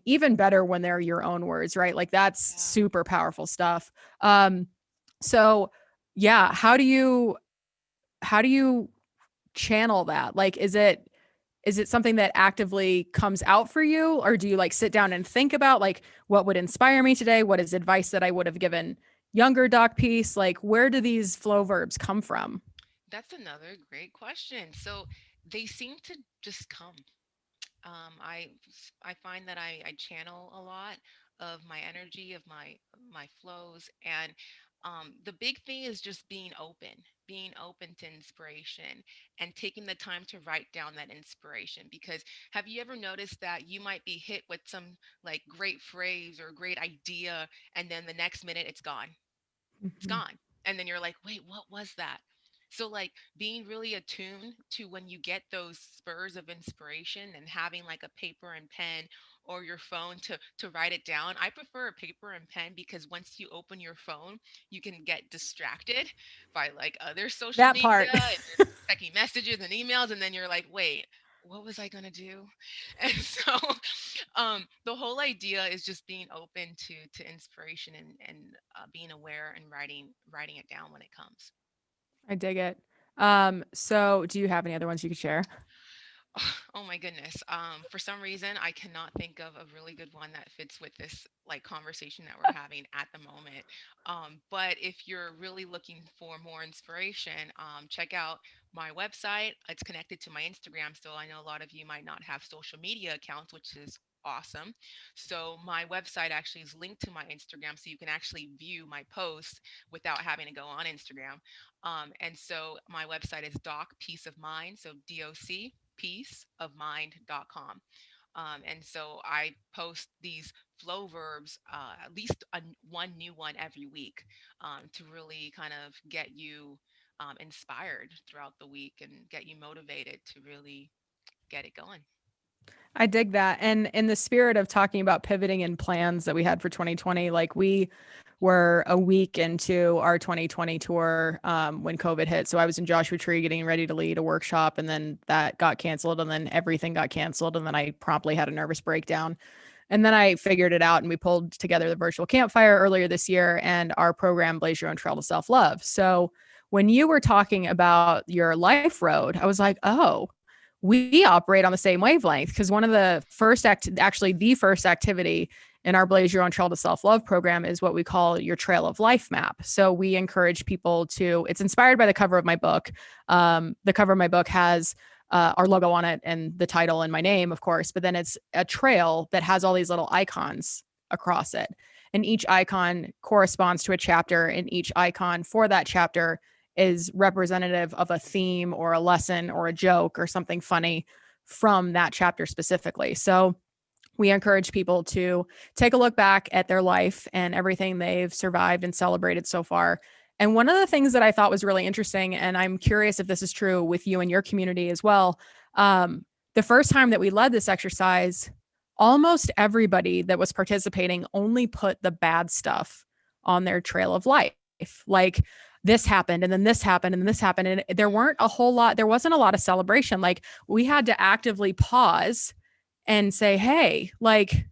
Even better when they're your own words, right? Like that's Yeah. super powerful stuff. So yeah, how do you channel that? Like, is it something that actively comes out for you, or do you like sit down and think about like what would inspire me today? What is advice that I would have given younger Doc Peace? Like, where do these flow verbs come from? That's another great question. So they seem to just come. I find that I channel a lot of my energy, of my flows, and the big thing is just being open to inspiration, and taking the time to write down that inspiration. Because have you ever noticed that you might be hit with some like great phrase or great idea, and then the next minute it's gone? It's Mhm. gone. And then you're like, wait, what was that? So, like, being really attuned to when you get those spurs of inspiration, and having like a paper and pen or your phone to write it down. I prefer a paper and pen because once you open your phone, you can get distracted by like other social That media, part. and you're checking messages and emails, and then you're like, wait, what was I gonna do? And so the whole idea is just being open to inspiration, and being aware and writing it down when it comes. I dig it. So do you have any other ones you could share? Oh my goodness. For some reason, I cannot think of a really good one that fits with this like conversation that we're having at the moment. But if you're really looking for more inspiration, check out my website. It's connected to my Instagram, so I know a lot of you might not have social media accounts, which is awesome. So my website actually is linked to my Instagram, so you can actually view my posts without having to go on Instagram. And so my website is doc peace of mind, so docpeaceofmind.com. And so I post these flow verbs, at least one new one every week, to really kind of get you inspired throughout the week and get you motivated to really get it going. I dig that. And in the spirit of talking about pivoting and plans that we had for 2020, like we were a week into our 2020 tour when COVID hit. So I was in Joshua Tree getting ready to lead a workshop, and then that got canceled, and then everything got canceled. And then I promptly had a nervous breakdown. And then I figured it out, and we pulled together the virtual campfire earlier this year, and our program, Blaze Your Own Trail to Self Love. So when you were talking about your life road, I was like, oh, we operate on the same wavelength, because one of the actually the first activity in our Blaze Your Own Trail to Self Love program is what we call your Trail of Life map. So we encourage people to, it's inspired by the cover of my book. The cover of my book has our logo on it and the title and my name, of course, but then it's a trail that has all these little icons across it. And each icon corresponds to a chapter, and each icon for that chapter is representative of a theme or a lesson or a joke or something funny from that chapter specifically. So we encourage people to take a look back at their life and everything they've survived and celebrated so far. And one of the things that I thought was really interesting, and I'm curious if this is true with you and your community as well, the first time that we led this exercise, almost everybody that was participating only put the bad stuff on their trail of life. Like, this happened, and then this happened, and then this happened. And there wasn't a lot of celebration. Like, we had to actively pause and say, hey, like,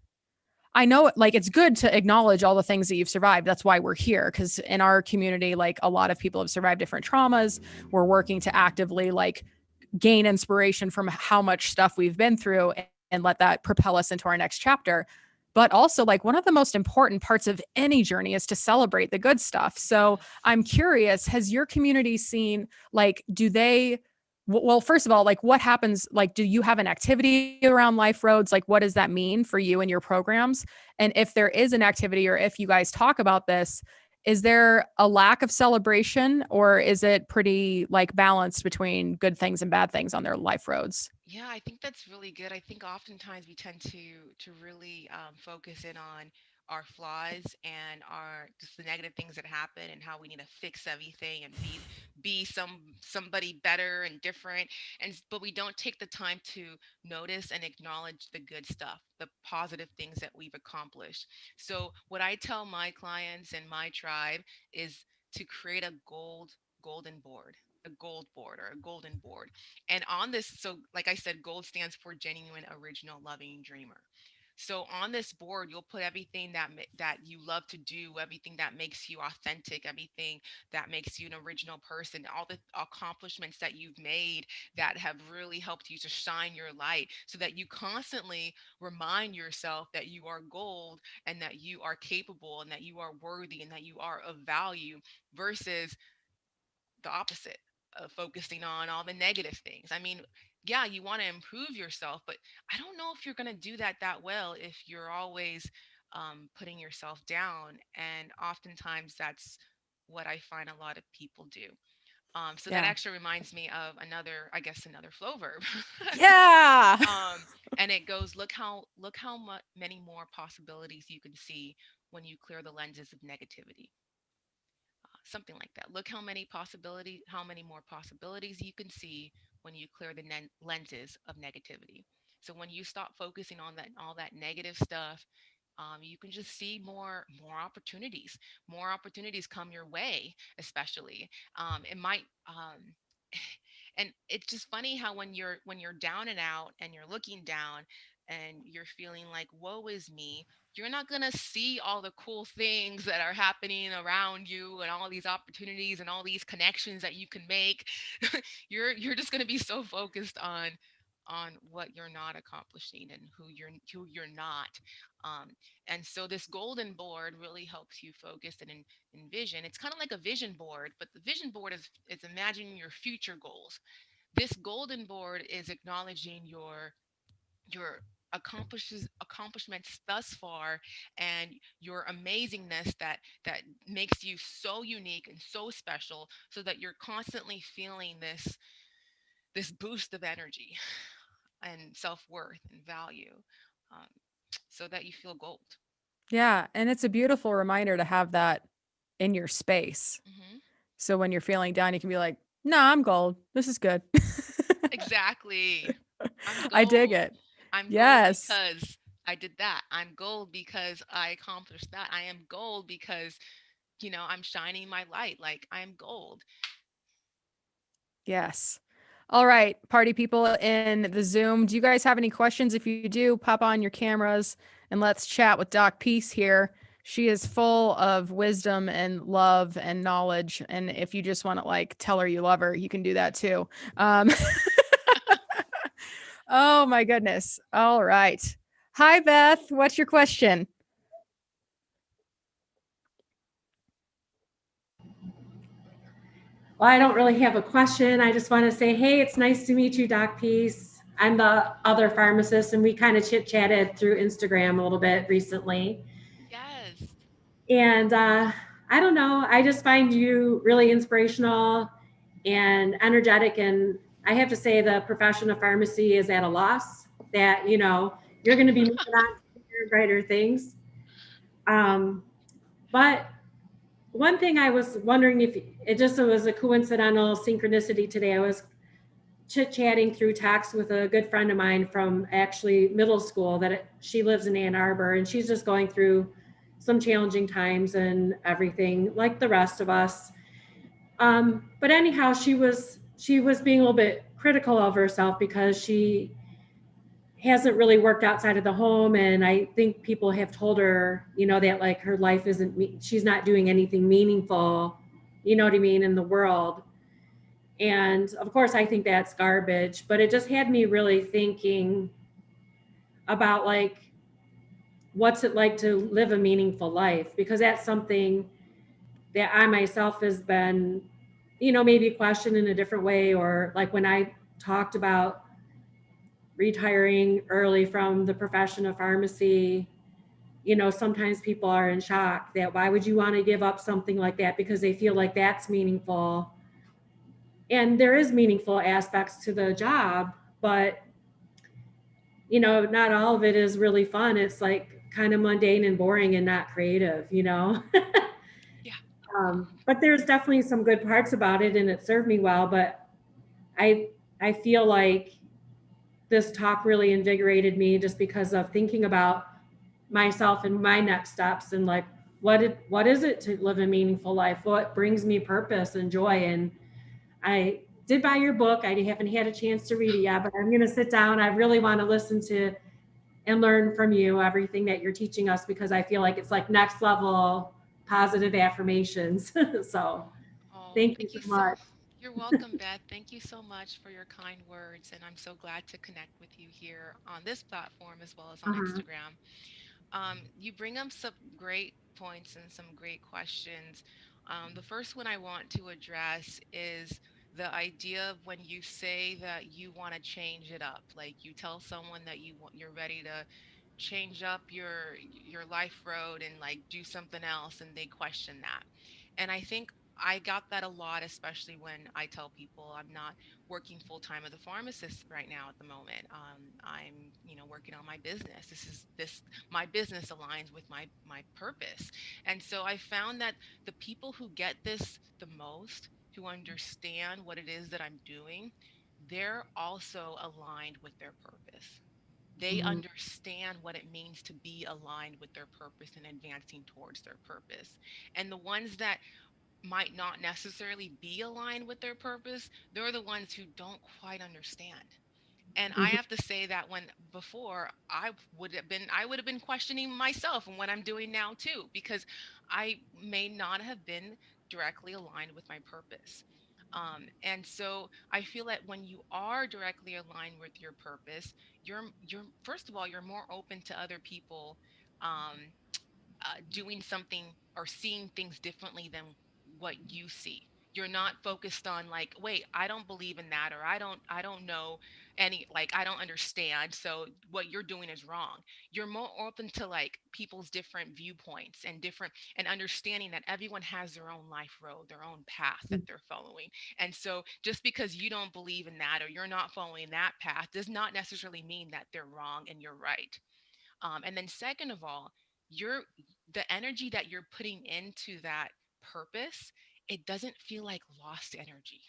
I know, like, it's good to acknowledge all the things that you've survived. That's why we're here. Cause in our community, like, a lot of people have survived different traumas. We're working to actively, like, gain inspiration from how much stuff we've been through and let that propel us into our next chapter. But also, like, one of the most important parts of any journey is to celebrate the good stuff. So Yes. I'm curious, has your community seen, like, do they, well, first of all, like, what happens, like, do you have an activity around life roads? Like, what does that mean for you and your programs? And if there is an activity, or if you guys talk about this, is there a lack of celebration, or is it pretty, like, balanced between good things and bad things on their life roads? Yeah, I think that's really good. I think oftentimes we tend to really focus in on our flaws and our just the negative things that happen and how we need to fix everything and be somebody better and different. But we don't take the time to notice and acknowledge the good stuff, the positive things that we've accomplished. So what I tell my clients and my tribe is to create a golden board, a gold board or a golden board. And on this, so like I said, gold stands for genuine, original, loving dreamer. So on this board, you'll put everything that you love to do, everything that makes you authentic, everything that makes you an original person, all the accomplishments that you've made that have really helped you to shine your light, so that you constantly remind yourself that you are gold and that you are capable and that you are worthy and that you are of value, versus the opposite of focusing on all the negative things. I mean, yeah, you want to improve yourself, but I don't know if you're going to do that well if you're always putting yourself down. And oftentimes that's what I find a lot of people do. So that Yeah. actually reminds me of another, I guess, another flow verb. Yeah. um, and it goes, look how many more possibilities you can see when you clear the lenses of negativity, something like that. Look how many more possibilities you can see when you clear the lenses of negativity. So when you stop focusing on that all that negative stuff, you can just see more opportunities. More opportunities come your way, especially. It might. And it's just funny how when you're down and out and you're looking down and you're feeling like woe is me, you're not going to see all the cool things that are happening around you and all these opportunities and all these connections that you can make. You're just going to be so focused on on what you're not accomplishing and who you're not. Um, and so this golden board really helps you focus and envision. It's kind of like a vision board, but the vision board is imagining your future goals. This golden board is acknowledging your accomplishments thus far, and your amazingness that makes you so unique and so special, so that you're constantly feeling this boost of energy and self-worth and value, um, so that you feel gold. Yeah, and it's a beautiful reminder to have that in your space. Hmm. So when you're feeling down, you can be like, "Nah, I'm gold. This is good." Exactly. I'm I dig gold. it. I'm gold Yes. because I did that. I'm gold because I accomplished that. I am gold because I'm shining my light. Like, I'm gold. Yes. All right, party people in the Zoom, do you guys have any questions? If you do, pop on your cameras and let's chat with Doc Peace here. She is full of wisdom and love and knowledge. And if you just want to like tell her you love her, you can do that too. Um, oh my goodness. All right. Hi, Beth. What's your question? Well, I don't really have a question. I just want to say, hey, it's nice to meet you, Doc Peace. I'm the other pharmacist, and we kind of chit chatted through Instagram a little bit recently. Yes. And I don't know, I just find you really inspirational and energetic. And I have to say, the profession of pharmacy is at a loss, that, you're going to be moving on to bigger, brighter things. Um, but one thing I was wondering, if it just was a coincidental synchronicity today. I was chit chatting through text with a good friend of mine from actually middle school, she lives in Ann Arbor, and she's just going through some challenging times and everything like the rest of us. But anyhow, she was being a little bit critical of herself because she hasn't really worked outside of the home, and I think people have told her, that like her life isn't she's not doing anything meaningful, you know what I mean, in the world. And of course, I think that's garbage, but it just had me really thinking about, like, what's it like to live a meaningful life? Because that's something that I myself has been, maybe questioned in a different way. Or like when I talked about retiring early from the profession of pharmacy, sometimes people are in shock that why would you want to give up something like that, because they feel like that's meaningful. And there is meaningful aspects to the job, but not all of it is really fun. It's like kind of mundane and boring and not creative. Yeah. But there's definitely some good parts about it, and it served me well. But I I feel like this talk really invigorated me, just because of thinking about myself and my next steps, and like what is it to live a meaningful life? What brings me purpose and joy? And I did buy your book. I haven't had a chance to read it yet, but I'm going to sit down. I really want to listen to and learn from you everything that you're teaching us, because I feel like it's like next level positive affirmations. So Oh, thank you thank so you so. much. You're welcome, Beth. Thank you so much for your kind words, and I'm so glad to connect with you here on this platform as well as on Uh-huh. Instagram. You bring up some great points and some great questions. The first one I want to address is the idea of when you say that you want to change it up. Like, you tell someone that you're ready to change up your life road and like do something else, and they question that. And I think I got that a lot, especially when I tell people I'm not working full time as a pharmacist right now at the moment. I'm, working on my business. This my business aligns with my purpose. And so I found that the people who get this the most, who understand what it is that I'm doing, they're also aligned with their purpose. They Mhm. understand what it means to be aligned with their purpose and advancing towards their purpose. And the ones that might not necessarily be aligned with their purpose, they're the ones who don't quite understand. And I Mhm. have to say that when before I would have been questioning myself and what I'm doing now too, because I may not have been directly aligned with my purpose. And so I feel that when you are directly aligned with your purpose, you're first of all, you're more open to other people um, doing something or seeing things differently than what you see. You're not focused on like, wait, I don't believe in that, or I don't know any, like, I don't understand, so what you're doing is wrong. You're more open to like people's different viewpoints and different, and understanding that everyone has their own life road, their own path that they're following. And so just because you don't believe in that or you're not following that path does not necessarily mean that they're wrong and you're right. And then second of all, you're the energy that you're putting into that purpose, it doesn't feel like lost energy.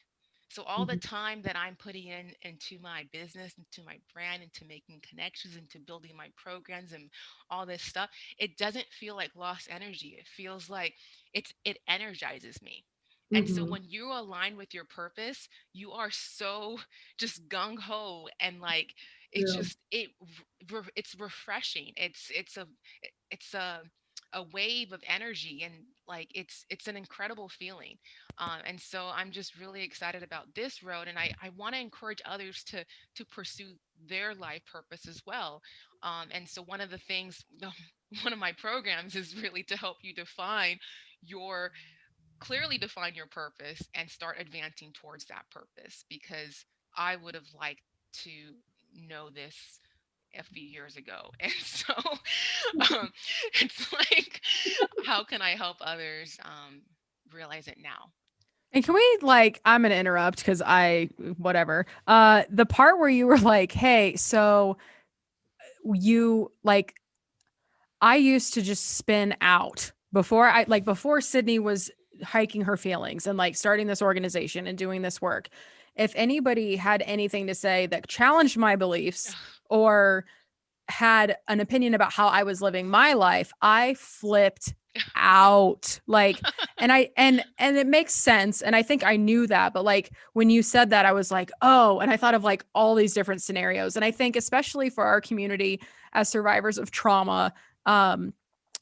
So all the Mhm. time that I'm putting in into my business, into my brand, into making connections, into building my programs and all this stuff, it doesn't feel like lost energy. It feels like it energizes me. And so Mhm. when you align with your purpose, you are so just gung ho, and like it's True. just it's refreshing. It's a wave of energy, and like it's an incredible feeling. And so I'm just really excited about this road, and I want to encourage others to pursue their life purpose as well. And so one of the things one of my programs is really to help you define your clearly define your purpose and start advancing towards that purpose, because I would have liked to know this a few years ago. And so um, it's like, how can I help others realize it now? And can we like I'm gonna interrupt because I whatever. The part where you were like, hey, so you like I used to just spin out before Sydney was hiking her feelings and like starting this organization and doing this work. If anybody had anything to say that challenged my beliefs or had an opinion about how I was living my life, I flipped out. Like, and it makes sense. And I think I knew that. But like when you said that, I was like, oh, and I thought of like all these different scenarios. And I think especially for our community as survivors of trauma, um,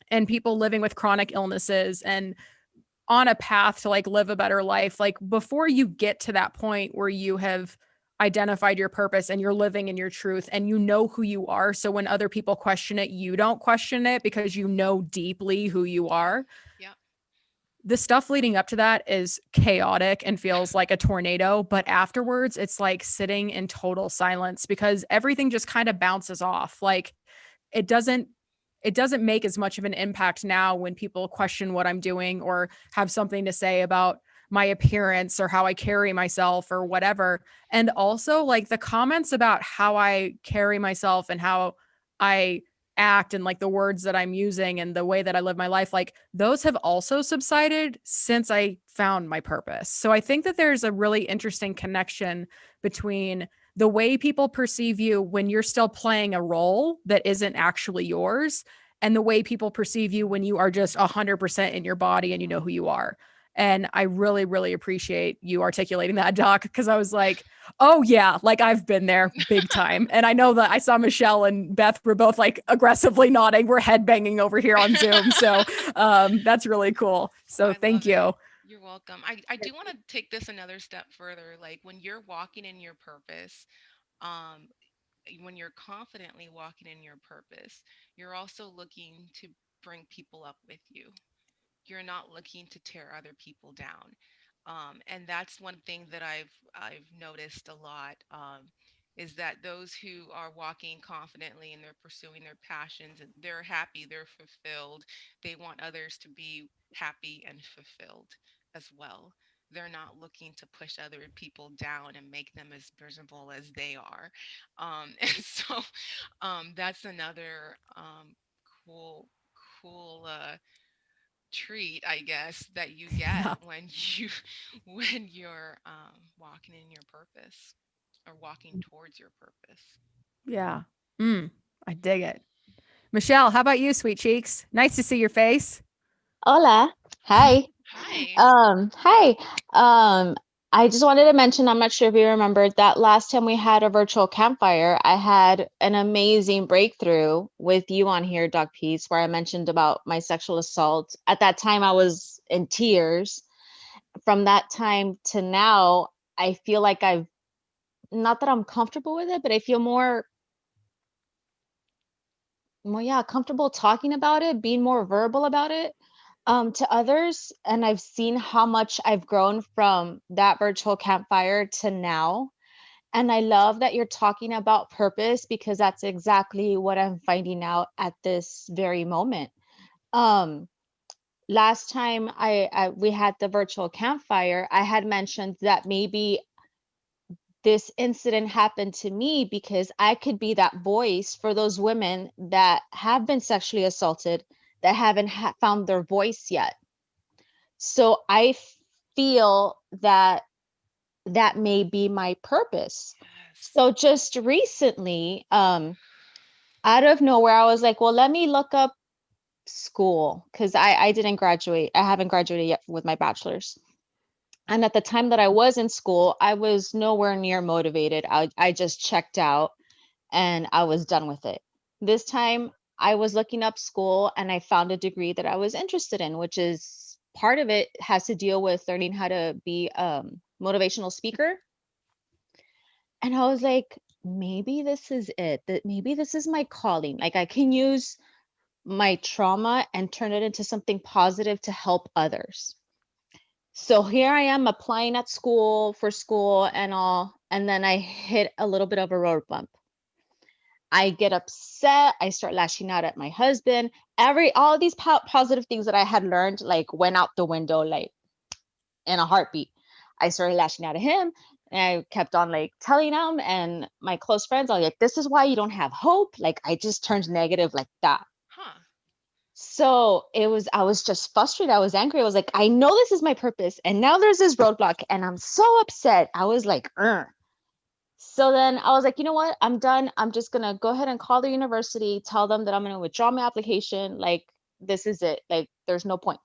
and people living with chronic illnesses and on a path to like live a better life, like before you get to that point where you have identified your purpose and you're living in your truth and you know who you are, so when other people question it, you don't question it because you know deeply who you Yep. are. Yep. The stuff leading up to that is chaotic and feels like a tornado, but afterwards it's like sitting in total silence because everything just kind of bounces off. Like it doesn't it doesn't make as much of an impact now when people question what I'm doing or have something to say about my appearance or how I carry myself or whatever. And also like the comments about how I carry myself and how I act and like the words that I'm using and the way that I live my life, like those have also subsided since I found my purpose. So I think that there's a really interesting connection between the way people perceive you when you're still playing a role that isn't actually yours and the way people perceive you when you are just 100% in your body and you know who you are. And I really, really appreciate you articulating that, Doc, because I was like, oh, yeah, like I've been there big time. And I know that I saw Michelle and Beth were both like aggressively nodding. We're headbanging over here on Zoom. So that's really cool. So I thank love it. you. You're welcome. I do want to take this another step further. Like when you're walking in your purpose, um, when you're confidently walking in your purpose, you're also looking to bring people up with you. You're not looking to tear other people down. And that's one thing that I've noticed a lot, is that those who are walking confidently and they're pursuing their passions and they're happy, they're fulfilled, they want others to be happy and fulfilled as well. They're not looking to push other people down and make them as miserable as they are. And so that's another cool, cool treat, I guess, that you get Yeah. when you when you're walking in your purpose or walking towards your purpose. Yeah. I dig it. Michelle, how about you, sweet cheeks? Nice to see your face. Hola. Hi. Hi. Hi. Um, I just wanted to mention, I'm not sure if you remembered that last time we had a virtual campfire, I had an amazing breakthrough with you on here, doc.PEACE, where I mentioned about my sexual assault. At that time, I was in tears from that time to now, I feel like I've, not that I'm comfortable with it, but I feel more, yeah, comfortable talking about it, being more verbal about it, to others. And I've seen how much I've grown from that virtual campfire to now. And I love that you're talking about purpose, because that's exactly what I'm finding out at this very moment. Um, Last time we had the virtual campfire, I had mentioned that maybe this incident happened to me because I could be that voice for those women that have been sexually assaulted, that haven't found their voice yet. So I feel that that may be my purpose. Yes. So just recently, out of nowhere, I was like, well, let me look up school, because I didn't graduate. I haven't graduated yet with my bachelor's. And at the time that I was in school, I was nowhere near motivated. I just checked out and I was done with it. This time I was looking up school and I found a degree that I was interested in, which is part of it has to deal with learning how to be motivational speaker. And I was like, maybe this is it, that maybe this is my calling. Like I can use my trauma and turn it into something positive to help others. So here I am applying at school for school and all, and then I hit a little bit of a road bump. I get upset. I start lashing out at my husband. All these positive things that I had learned like went out the window like in a heartbeat. I started lashing out at him, and I kept on like telling him and my close friends, I was like, this is why you don't have hope. Like I just turned negative like that. Huh. So I was just frustrated. I was angry. I was like, I know this is my purpose. And now there's this roadblock and I'm so upset. I was like, Ugh. So then I was like, you know what? I'm done. I'm just going to go ahead and call the university, tell them that I'm going to withdraw my application. Like, this is it. Like, there's no point.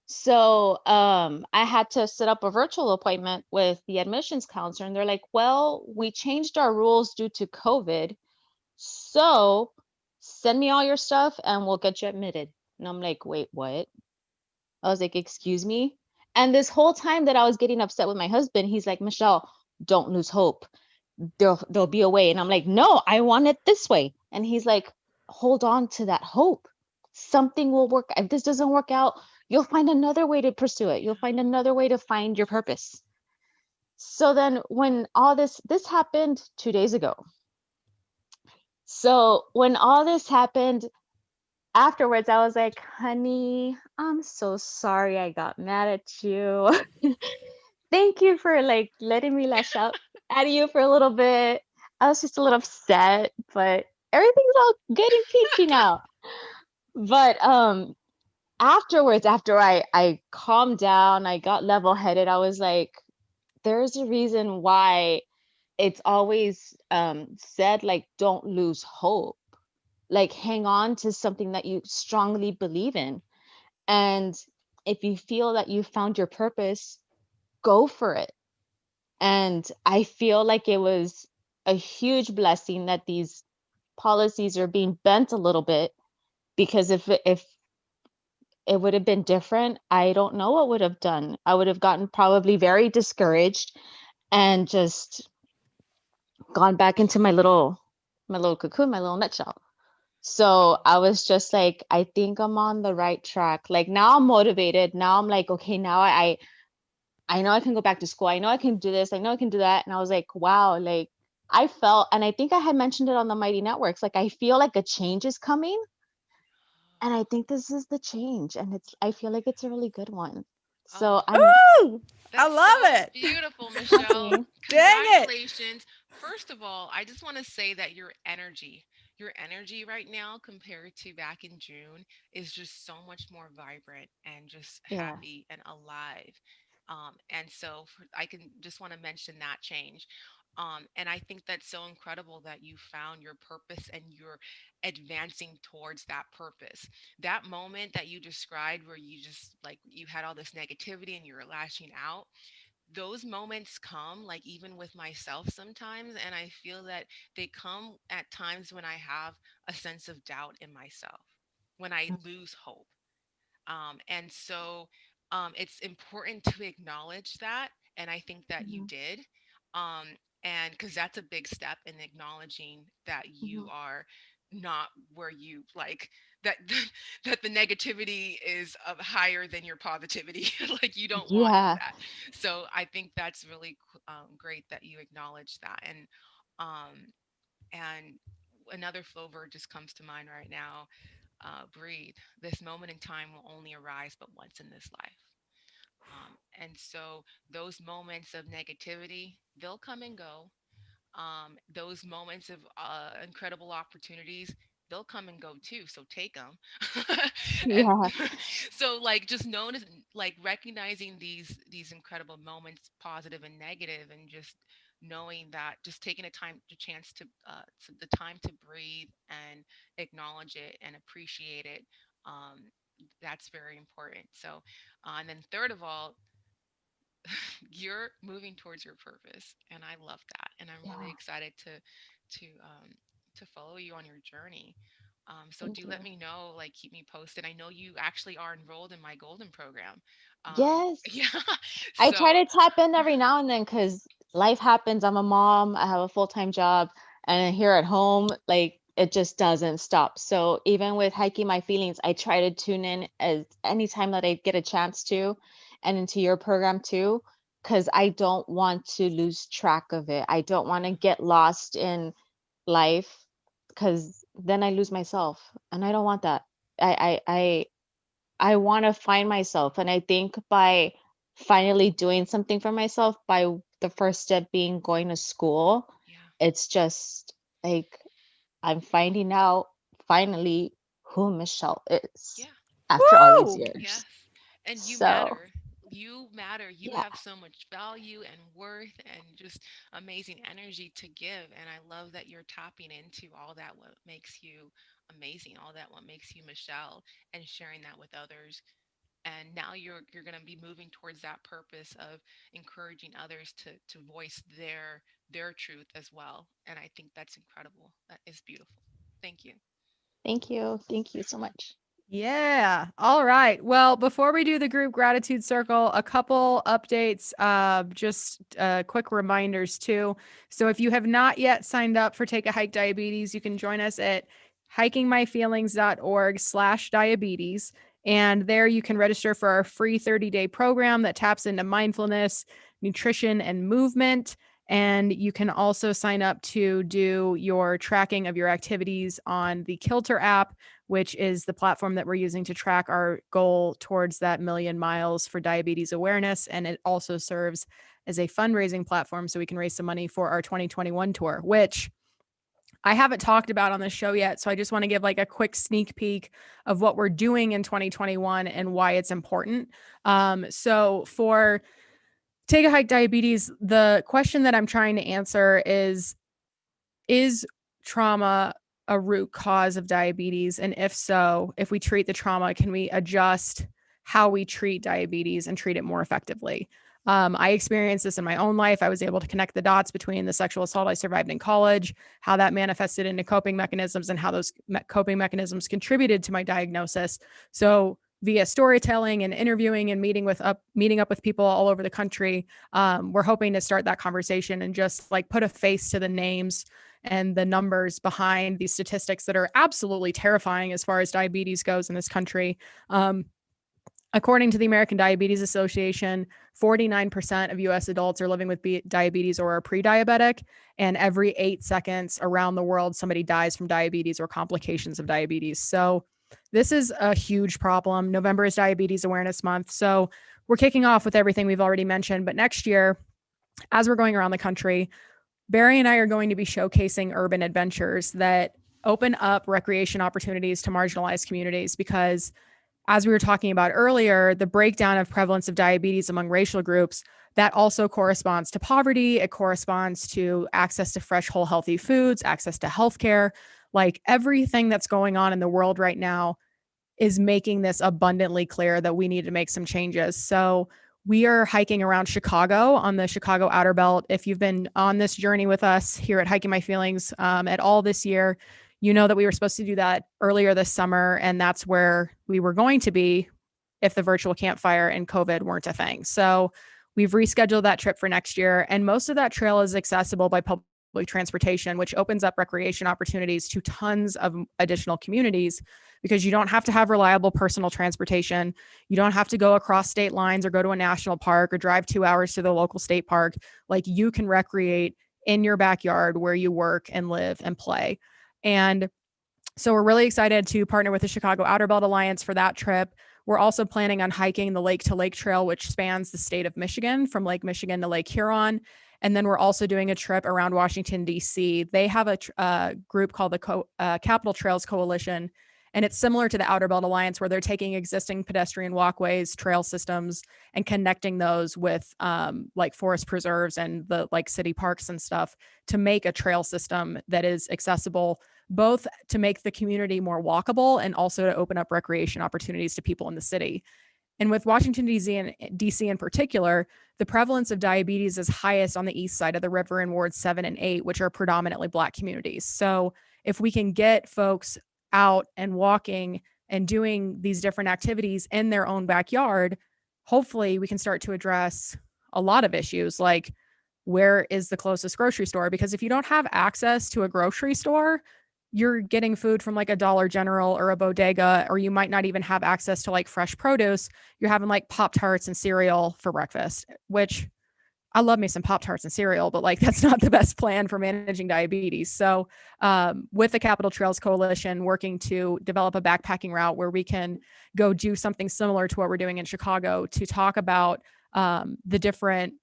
So I had to set up a virtual appointment with the admissions counselor. And they're like, well, we changed our rules due to COVID. So send me all your stuff and we'll get you admitted. And I'm like, wait, what? I was like, excuse me? And this whole time that I was getting upset with my husband, he's like, Michelle, don't lose hope. There'll be a way. And I'm like, no, I want it this way. And he's like, hold on to that hope. Something will work. If this doesn't work out, you'll find another way to pursue it. You'll find another way to find your purpose. So then when all this happened 2 days ago. So when all this happened, afterwards, I was like, honey, I'm so sorry I got mad at you. Thank you for like letting me lash out at you for a little bit. I was just a little upset, but everything's all good and peachy now. But afterwards, after I calmed down, I got level-headed, I was like, there's a reason why it's always said like don't lose hope. Like hang on to something that you strongly believe in. And if you feel that you found your purpose, go for it. And I feel like it was a huge blessing that these policies are being bent a little bit, because if it would have been different, I don't know what would have done. I would have gotten probably very discouraged and just gone back into my little cocoon, my little nutshell. So Wow. I was just like, I think I'm on the right track. Like now I'm motivated. Now I'm like, okay, now I know I can go back to school. I know I can do this. I know I can do that. And I was like, wow, like I felt, and I think I had mentioned it on the Mighty Networks, like I feel like a change is coming. And I think this is the change. And I feel like it's a really good one. So Oh, I'm Ooh, I that's love so it. beautiful, Michelle. happy. Dang it. Congratulations. First of all, I just want to say that your energy right now compared to back in June is just so much more vibrant and just Yeah. happy and alive. I can just want to mention that change. And I think that's so incredible that you found your purpose and you're advancing towards that purpose. That moment that you described where you just like you had all this negativity and you were lashing out, those moments come like even with myself sometimes, and I feel that they come at times when I have a sense of doubt in myself, when I lose hope. And so it's important to acknowledge that. And I think that you Mhm, did. Um, and because that's a big step in acknowledging that you mhm. are not where you like that that the negativity is of higher than your positivity. Like you don't want Yeah, that. So I think that's really great that you acknowledge that. Um, and another flow word just comes to mind right now. Breathe. This moment in time will only arise but once in this life. And so those moments of negativity, they'll come and go. Those moments of incredible opportunities, they'll come and go too. So take them. And yeah, so like just notice, like recognizing these incredible moments, positive and negative, and just knowing that, just taking a time, the chance to the time to breathe and acknowledge it and appreciate it. Um, that's very important. So, and then third of all, you're moving towards your purpose, and I love that, and I'm really yeah. excited to follow you on your journey. So Thank do let you. me know, like keep me posted. I know you actually are enrolled in my golden program. Yes. Yeah. I try So to tap in every now and then because life happens. I'm a mom, I have a full-time job, and here at home, like it just doesn't stop. So even with hiking my feelings, I try to tune in as anytime that I get a chance to, and into your program too, because I don't want to lose track of it. I don't want to yeah, get lost in life because then I lose myself, and I don't want that. I want to find myself. And I think by finally doing something for myself, by the first step being going to school, yeah, it's just like I'm finding out finally who Michelle is yeah. after all these Woo! Yes. years. And you So, matter. You matter. You yeah, have so much value and worth and just amazing energy to give. And I love that you're tapping into all that what makes you amazing, all that what makes you Michelle, and sharing that with others. And now you're going to be moving towards that purpose of encouraging others to voice their truth as well. And I think that's incredible. That is beautiful. Thank you. thank you. Thank you so much. Yeah. All right. Well, before we do the group gratitude circle, a couple updates, just quick reminders too. So if you have not yet signed up for Take a Hike Diabetes, you can join us at hikingmyfeelings.org/diabetes. And there you can register for our free 30-day program that taps into mindfulness, nutrition, and movement. And you can also sign up to do your tracking of your activities on the Kilter app, which is the platform that we're using to track our goal towards that 1,000,000 miles for diabetes awareness. And it also serves as a fundraising platform so we can raise some money for our 2021 tour, which I haven't talked about on this show yet. So I just want to give like a quick sneak peek of what we're doing in 2021 and why it's important. So for Take a Hike Diabetes, the question that I'm trying to answer is trauma a root cause of diabetes? And if so, if we treat the trauma, can we adjust how we treat diabetes and treat it more effectively? I experienced this in my own life. I was able to connect the dots between the sexual assault I survived in college, how that manifested into coping mechanisms, and how those coping mechanisms contributed to my diagnosis. So, via storytelling and interviewing and meeting up with people all over the country, we're hoping to start that conversation and just like put a face to the names and the numbers behind these statistics that are absolutely terrifying as far as diabetes goes in this country. Um, According to the American Diabetes Association, 49% of US adults are living with diabetes or are pre diabetic. And every 8 seconds around the world, somebody dies from diabetes or complications of diabetes. So, this is a huge problem. November is Diabetes Awareness Month. So, we're kicking off with everything we've already mentioned. But next year, as we're going around the country, Barry and I are going to be showcasing urban adventures that open up recreation opportunities to marginalized communities because, as we were talking about earlier, the breakdown of prevalence of diabetes among racial groups, that also corresponds to poverty. It corresponds to access to fresh, whole, healthy foods, access to healthcare. Like everything that's going on in the world right now is making this abundantly clear that we need to make some changes. So we are hiking around Chicago on the Chicago Outer Belt. If you've been on this journey with us here at Hiking My Feelings at all this year, you know that we were supposed to do that earlier this summer, and that's where we were going to be if the virtual campfire and COVID weren't a thing. So we've rescheduled that trip for next year. And most of that trail is accessible by public transportation, which opens up recreation opportunities to tons of additional communities because you don't have to have reliable personal transportation. You don't have to go across state lines or go to a national park or drive 2 hours to the local state park. Like, you can recreate in your backyard where you work and live and play. And so we're really excited to partner with the Chicago Outer Belt Alliance for that trip. We're also planning on hiking the Lake to Lake Trail, which spans the state of Michigan from Lake Michigan to Lake Huron. And then we're also doing a trip around Washington, D.C. They have a group called the Capital Trails Coalition. And it's similar to the Outer Belt Alliance, where they're taking existing pedestrian walkways, trail systems, and connecting those with like forest preserves and the like city parks and stuff to make a trail system that is accessible, both to make the community more walkable and also to open up recreation opportunities to people in the city. And with Washington, D.C. in particular, the prevalence of diabetes is highest on the east side of the river in wards 7 and 8, which are predominantly Black communities. So if we can get folks out and walking and doing these different activities in their own backyard, hopefully we can start to address a lot of issues like, where is the closest grocery store? Because if you don't have access to a grocery store, you're getting food from like a Dollar General or a bodega, or you might not even have access to like fresh produce. You're having like Pop-Tarts and cereal for breakfast, which I love me some Pop-Tarts and cereal, but like that's not the best plan for managing diabetes. So with the Capital Trails Coalition working to develop a backpacking route where we can go do something similar to what we're doing in Chicago to talk about the different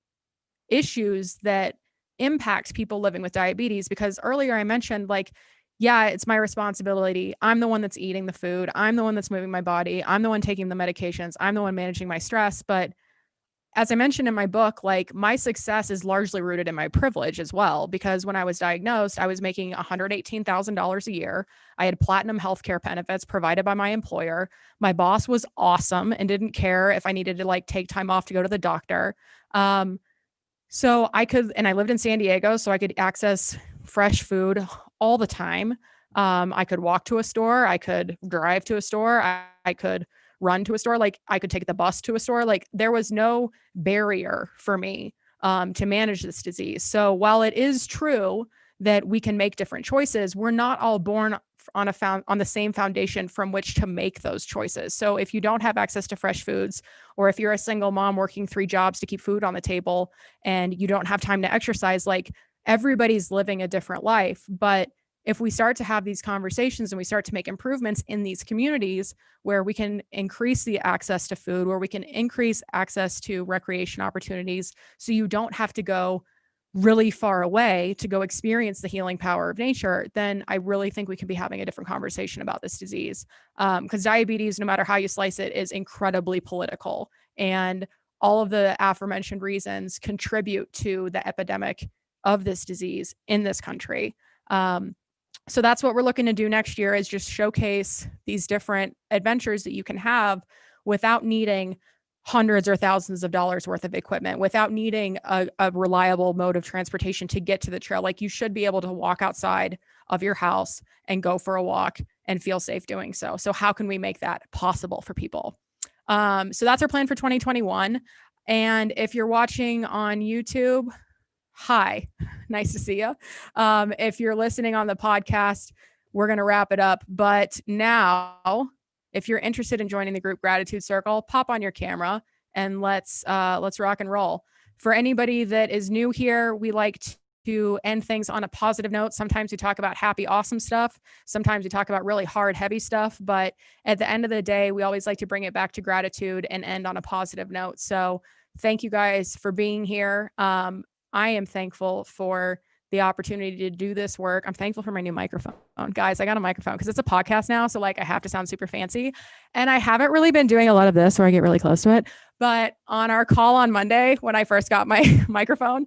issues that impact people living with diabetes. Because earlier I mentioned, like, yeah, it's my responsibility. I'm the one that's eating the food. I'm the one that's moving my body. I'm the one taking the medications. I'm the one managing my stress. But as I mentioned in my book, like, my success is largely rooted in my privilege as well, because when I was diagnosed, I was making $118,000 a year. I had platinum healthcare benefits provided by my employer. My boss was awesome and didn't care if I needed to like take time off to go to the doctor. So I could, and I lived in San Diego, so I could access fresh food all the time. I could walk to a store. I could drive to a store. I could run to a store. Like, I could take the bus to a store. Like, there was no barrier for me to manage this disease. So while it is true that we can make different choices, we're not all born on the same foundation from which to make those choices. So if you don't have access to fresh foods, or if you're a single mom working 3 jobs to keep food on the table and you don't have time to exercise, like, everybody's living a different life. But if we start to have these conversations and we start to make improvements in these communities where we can increase the access to food, where we can increase access to recreation opportunities, so you don't have to go really far away to go experience the healing power of nature, then I really think we can be having a different conversation about this disease. Because diabetes, no matter how you slice it, is incredibly political. And all of the aforementioned reasons contribute to the epidemic of this disease in this country. So that's what we're looking to do next year, is just showcase these different adventures that you can have without needing hundreds or thousands of dollars worth of equipment, without needing a reliable mode of transportation to get to the trail. Like, you should be able to walk outside of your house and go for a walk and feel safe doing so. So how can we make that possible for people? So that's our plan for 2021. And if you're watching on YouTube, hi, nice to see you. If you're listening on the podcast, we're going to wrap it up. But now, if you're interested in joining the group gratitude circle, pop on your camera and let's rock and roll. For anybody that is new here, we like to end things on a positive note. Sometimes we talk about happy, awesome stuff. Sometimes we talk about really hard, heavy stuff. But at the end of the day, we always like to bring it back to gratitude and end on a positive note. So thank you guys for being here. I am thankful for the opportunity to do this work. I'm thankful for my new microphone. Guys, I got a microphone because it's a podcast now. So like, I have to sound super fancy. And I haven't really been doing a lot of this where I get really close to it. But on our call on Monday, when I first got my microphone,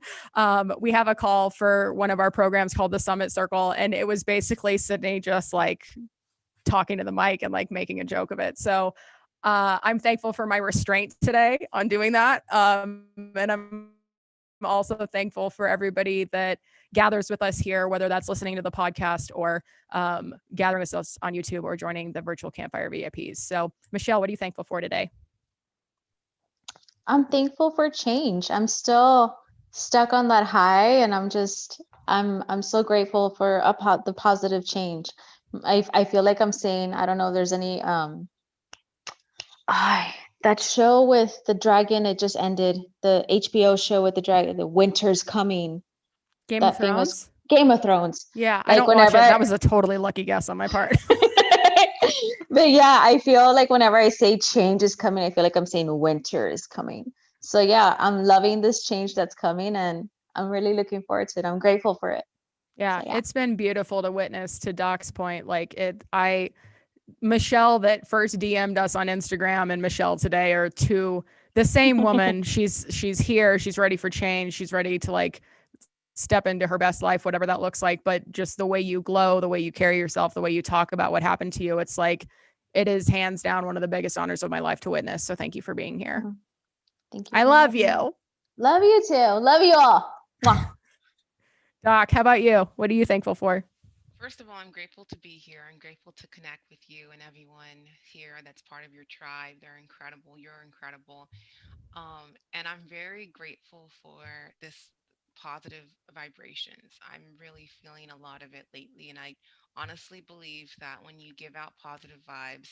we have a call for one of our programs called the Summit Circle. And it was basically Sydney just like talking to the mic and like making a joke of it. So I'm thankful for my restraint today on doing that. And I'm also thankful for everybody that gathers with us here, whether that's listening to the podcast or gathering with us on YouTube or joining the virtual Campfire VIPs. So Michelle, what are you thankful for today? I'm thankful for change. I'm still stuck on that high, and I'm so grateful for the positive change. I feel like I'm saying, I don't know if there's any I that show with the dragon, it just ended. The HBO show with the dragon, the winter's coming. Game of That famous Thrones? Game of Thrones. Yeah, I Like don't watch it. whenever That was a totally lucky guess on my part. But yeah, I feel like whenever I say change is coming, I feel like I'm saying winter is coming. So yeah, I'm loving this change that's coming, and I'm really looking forward to it. I'm grateful for it. Yeah, So yeah. it's been beautiful to witness, to Doc's point. Like Michelle that first DM'd us on Instagram and Michelle today are two the same woman. She's here, she's ready for change, she's ready to like step into her best life, whatever that looks like. But just the way you glow, the way you carry yourself, the way you talk about what happened to you, it's like it is hands down one of the biggest honors of my life to witness. So thank you for being here. Thank you. I love you. Love you too. Love you all. Mwah. Doc, how about you? What are you thankful for? First of all, I'm grateful to be here. I'm grateful to connect with you and everyone here that's part of your tribe. They're incredible. You're incredible. And I'm very grateful for this positive vibrations. I'm really feeling a lot of it lately. And I honestly believe that when you give out positive vibes,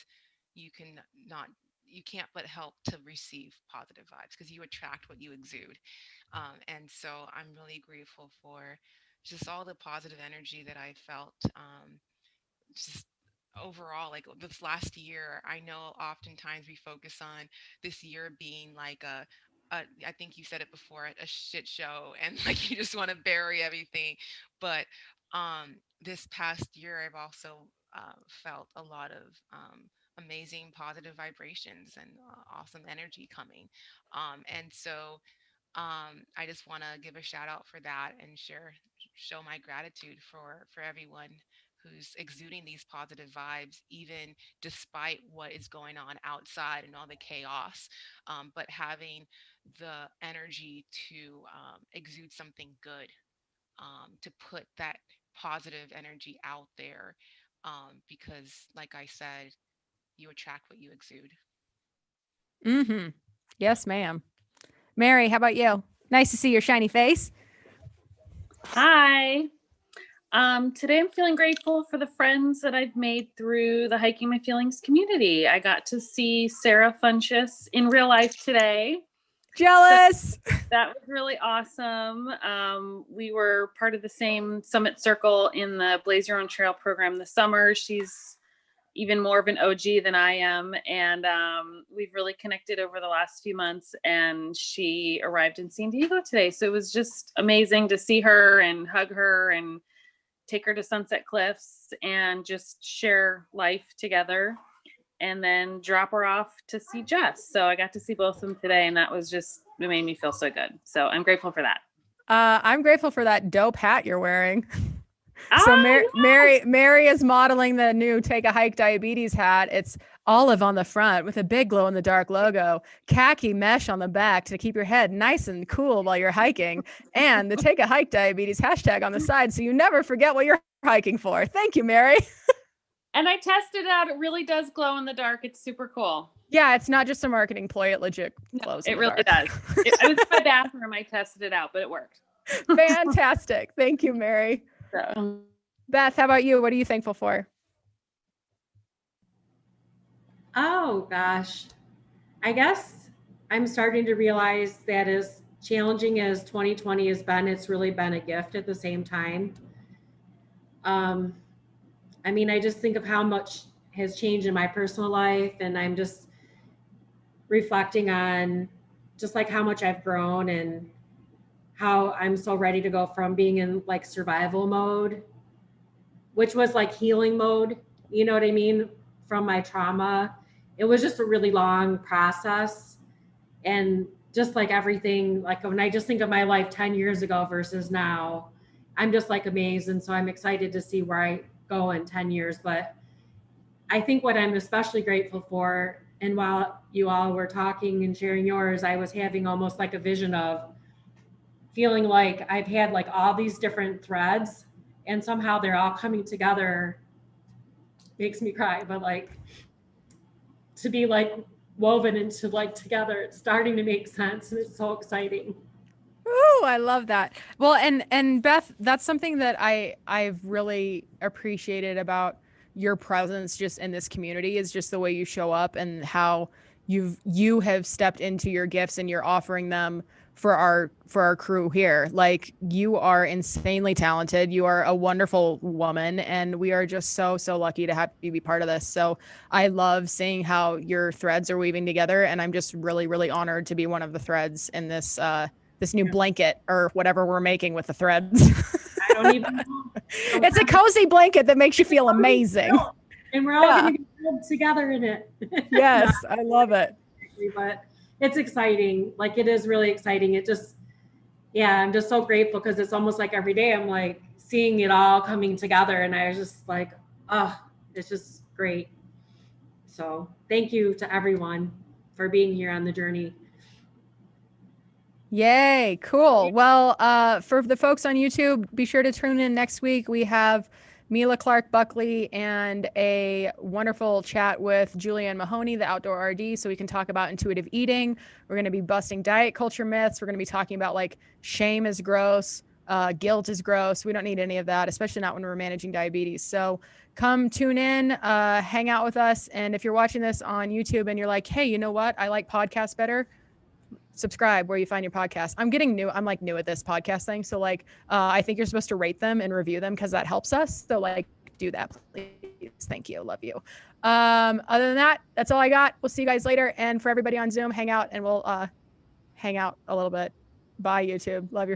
you can not you can't but help to receive positive vibes because you attract what you exude. And so I'm really grateful for just all the positive energy that I felt. Just overall, like this last year, I know oftentimes we focus on this year being like I think you said it before, a shit show, and like you just want to bury everything. But this past year, I've also felt a lot of amazing positive vibrations and awesome energy coming. And so I just want to give a shout out for that and show my gratitude for everyone who's exuding these positive vibes, even despite what is going on outside and all the chaos. But having the energy to exude something good, to put that positive energy out there, because, like I said, you attract what you exude. Mm-hmm. Yes, ma'am. Mary, how about you? Nice to see your shiny face. Hi. Today I'm feeling grateful for the friends that I've made through the Hiking My Feelings community. I got to see Sarah Funchess in real life today. Jealous. So that was really awesome. We were part of the same summit circle in the Blaze Your Own Trail program this summer. She's even more of an OG than I am. And we've really connected over the last few months. And she arrived in San Diego today. So it was just amazing to see her and hug her and take her to Sunset Cliffs and just share life together, and then drop her off to see Jess. So I got to see both of them today, and it made me feel so good. So I'm grateful for that. I'm grateful for that dope hat you're wearing. So yes. Mary is modeling the new Take a Hike Diabetes hat. It's olive on the front with a big glow in the dark logo, khaki mesh on the back to keep your head nice and cool while you're hiking, and the Take a Hike Diabetes hashtag on the side so you never forget what you're hiking for. Thank you, Mary. And I tested it out. It really does glow in the dark. It's super cool. Yeah, it's not just a marketing ploy. It legit glows in the really dark. does. I was in my bathroom. I tested it out, but it worked. Fantastic. Thank you, Mary. So. Beth, how about you? What are you thankful for? Oh gosh, I guess I'm starting to realize that as challenging as 2020 has been, it's really been a gift at the same time. I mean, I just think of how much has changed in my personal life, and I'm just reflecting on just like how much I've grown and how I'm so ready to go from being in like survival mode, which was like healing mode, you know what I mean, from my trauma. It was just a really long process. And just like everything, like when I just think of my life 10 years ago versus now, I'm just like amazed. And so I'm excited to see where I go in 10 years. But I think what I'm especially grateful for, and while you all were talking and sharing yours, I was having almost like a vision of feeling like I've had like all these different threads and somehow they're all coming together. Makes me cry, but like to be like woven into like together. It's starting to make sense and it's so exciting. Ooh, I love that. Well, and Beth, that's something that I've really appreciated about your presence just in this community is just the way you show up and how you have stepped into your gifts and you're offering them for our crew here. Like you are insanely talented. You are a wonderful woman and we are just so lucky to have you be part of this. So I love seeing how your threads are weaving together and I'm just really honored to be one of the threads in this this new blanket or whatever we're making with the threads. I don't even know. It's a cozy blanket that makes you feel amazing. And we're all going to get together in it. Yes, I love it. But it's exciting. Like it is really exciting. It just, yeah, I'm just so grateful because it's almost like every day I'm like seeing it all coming together. And I was just like, oh, it's just great. So thank you to everyone for being here on the journey. Yay, cool. Well, for the folks on YouTube, be sure to tune in next week. We have Mila Clark Buckley and a wonderful chat with Julianne Mahoney, the outdoor RD, so we can talk about intuitive eating. We're going to be busting diet culture myths. We're going to be talking about like shame is gross, guilt is gross. We don't need any of that, especially not when we're managing diabetes. So come tune in, hang out with us. And if you're watching this on YouTube and you're like, hey, you know what? I like podcasts better. Subscribe where you find your podcast. I'm like new at this podcast thing. So like, I think you're supposed to rate them and review them because that helps us. So like do that, please. Thank you. Love you. Other than that, that's all I got. We'll see you guys later. And for everybody on Zoom, hang out and we'll hang out a little bit. Bye, YouTube. Love your